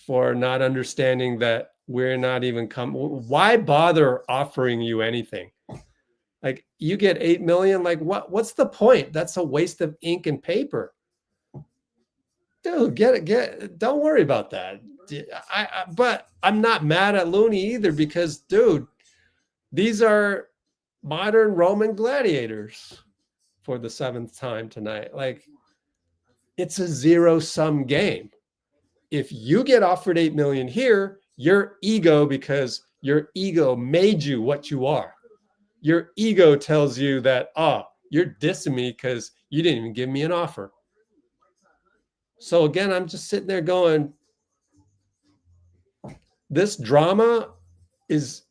for not understanding that we're not even why bother offering you anything? Like, you get 8 million, like what's the point? That's a waste of ink and paper. Dude, don't worry about that. But I'm not mad at Looney either because, dude, these are modern Roman gladiators for the 7th time tonight. Like, it's a zero-sum game. If you get offered $8 million here, your ego, because your ego made you what you are. Your ego tells you that, you're dissing me because you didn't even give me an offer. So again, I'm just sitting there going, this drama is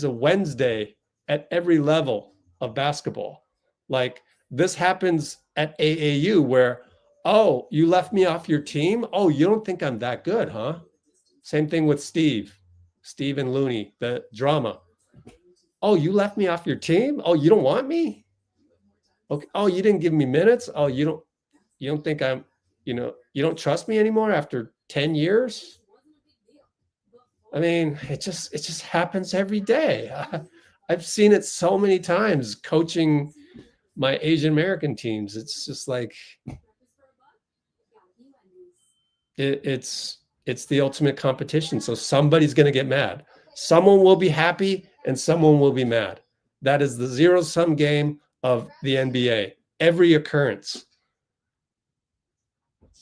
a Wednesday at every level of basketball. Like, this happens at AAU where, oh, you left me off your team? Oh, you don't think I'm that good, huh? Same thing with Steve and Looney, the drama. Oh, you left me off your team? Oh, you don't want me? Okay. Oh, you didn't give me minutes? Oh, you don't think I'm, you don't trust me anymore after 10 years? I mean, it just happens every day. I've seen it so many times coaching my Asian American teams. It's just like, it's the ultimate competition. So somebody's going to get mad. Someone will be happy and someone will be mad. That is the zero-sum game of the NBA. Every occurrence.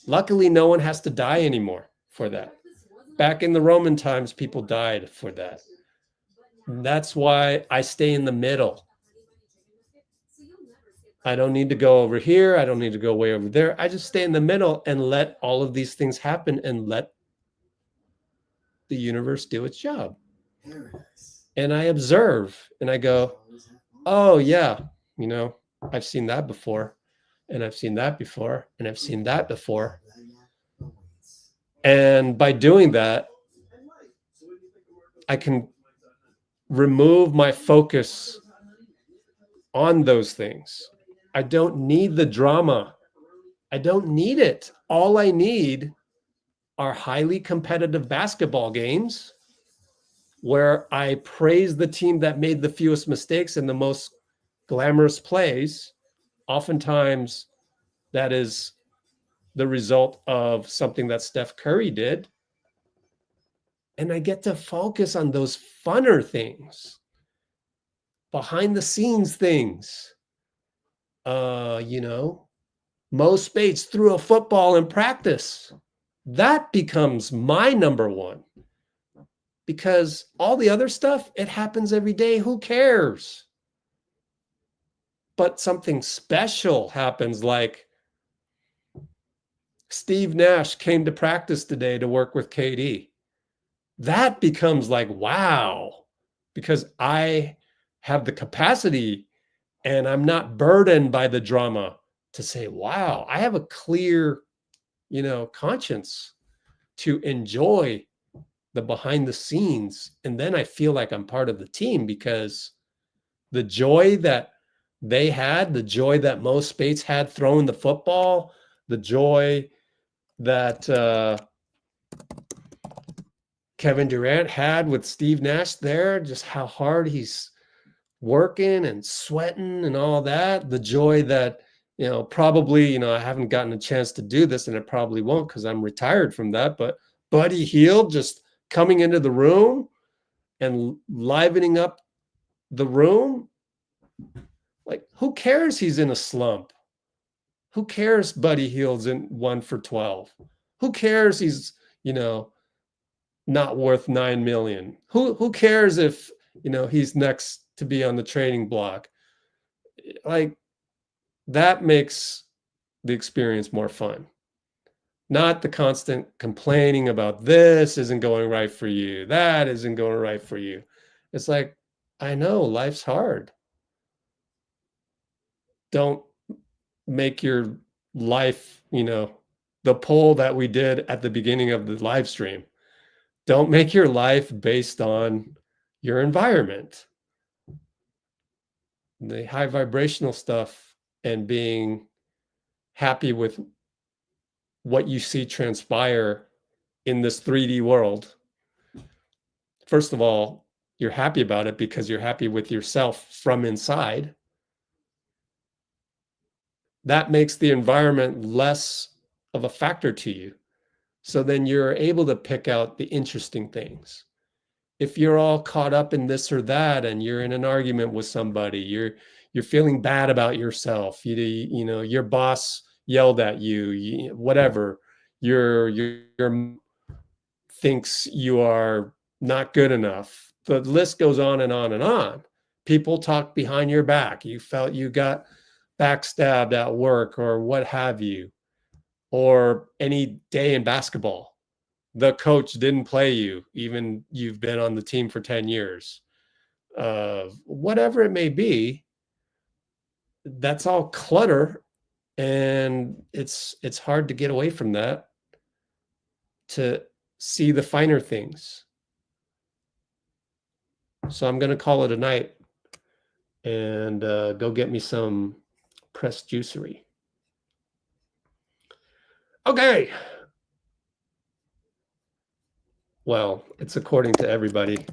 Luckily, no one has to die anymore for that. Back in the Roman times, people died for that. And that's why I stay in the middle. I don't need to go over here. I don't need to go way over there. I just stay in the middle and let all of these things happen and let the universe do its job. And I observe and I go, oh yeah, I've seen that before, and I've seen that before, and I've seen that before. And by doing that, I can remove my focus on those things. I don't need the drama. I don't need it. All I need are highly competitive basketball games where I praise the team that made the fewest mistakes and the most glamorous plays. Oftentimes, that is the result of something that Steph Curry did. And I get to focus on those funner things, behind the scenes things. Mo Spates threw a football in practice. That becomes my number one. Because all the other stuff, it happens every day. Who cares? But something special happens, like Steve Nash came to practice today to work with KD. That becomes like, wow, because I have the capacity and I'm not burdened by the drama to say, wow, I have a clear, conscience to enjoy the behind the scenes. And then I feel like I'm part of the team, because the joy that they had, the joy that Mo Spates had throwing the football, the joy that Kevin Durant had with Steve Nash there, just how hard he's working and sweating and all that, the joy that, probably, I haven't gotten a chance to do this, and I probably won't because I'm retired from that, but Buddy Hield just coming into the room and livening up the room. Like, who cares he's in a slump? Who cares Buddy Hield's in 1 for 12? Who cares he's, not worth $9 million? Who cares if, he's next to be on the trading block? Like, that makes the experience more fun. Not the constant complaining about this isn't going right for you, that isn't going right for you. It's like, I know life's hard. Don't make your life, the poll that we did at the beginning of the live stream. Don't make your life based on your environment. The high vibrational stuff and being happy with what you see transpire in this 3D world. First of all, you're happy about it because you're happy with yourself from inside. That makes the environment less of a factor to you. So then you're able to pick out the interesting things. If you're all caught up in this or that, and you're in an argument with somebody, you're feeling bad about yourself, your boss, yelled at you, whatever. Your thinks you are not good enough. The list goes on and on and on. People talk behind your back. You felt you got backstabbed at work or what have you, or any day in basketball. The coach didn't play you, even you've been on the team for 10 years. Whatever it may be, that's all clutter, and it's hard to get away from that to see the finer things. So I'm going to call it a night and go get me some pressed juicery. Okay. Well, it's according to everybody.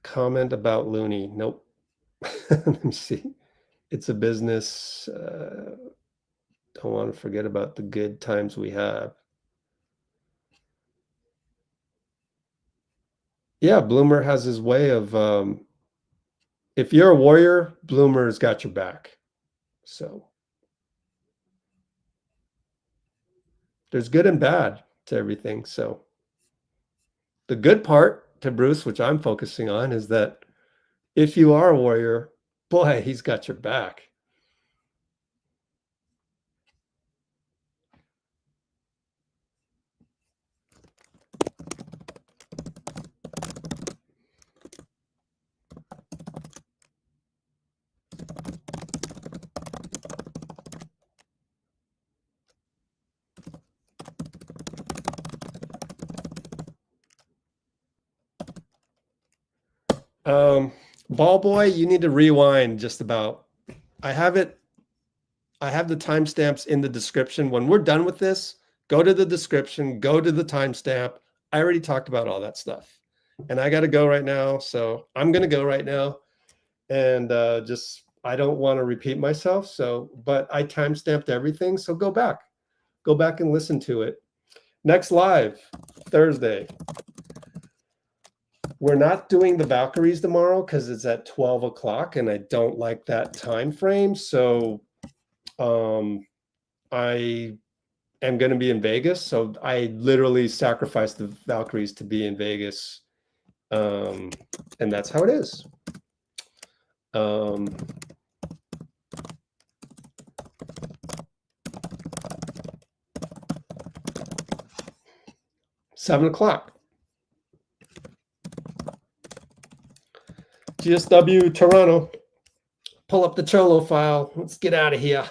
Comment about Looney. Nope. Let me see. It's a business. Don't want to forget about the good times we have. Yeah, Bloomer has his way of, if you're a Warrior, Bloomer's got your back. So there's good and bad to everything. So the good part to Bruce, which I'm focusing on, is that if you are a Warrior, boy, he's got your back. Ball boy, you need to rewind just about. I have the timestamps in the description. When we're done with this, go to the description, go to the timestamp. I already talked about all that stuff. And I got to go right now. So I'm going to go right now. And I don't want to repeat myself. So, but I timestamped everything. So go back and listen to it. Next live, Thursday. We're not doing the Valkyries tomorrow because it's at 12 o'clock and I don't like that time frame. So I am going to be in Vegas. So I literally sacrificed the Valkyries to be in Vegas. And that's how it is. 7 o'clock. GSW Toronto. Pull up the Cholo file. Let's get out of here.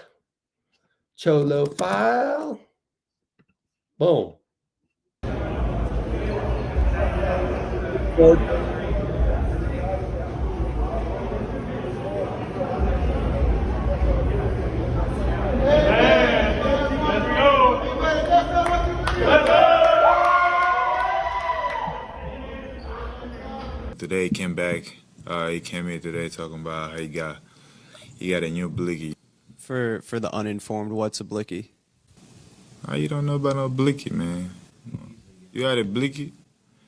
Cholo file. Boom. Today he came back. He came here today talking about how he got a new blicky. For the uninformed, what's a blicky? You don't know about no blicky, man. You had a blicky?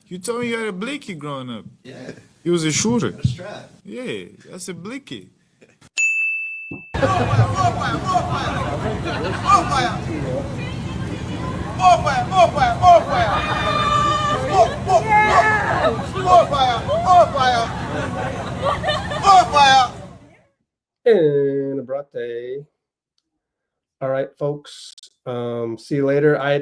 You told me you had a blicky growing up. Yeah. You was a shooter. A strap. Yeah, that's a blicky. And a birthday. All right, folks. See you later. I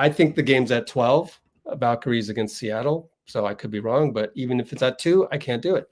think the game's at 12. Valkyries against Seattle. So I could be wrong, but even if it's at 2, I can't do it.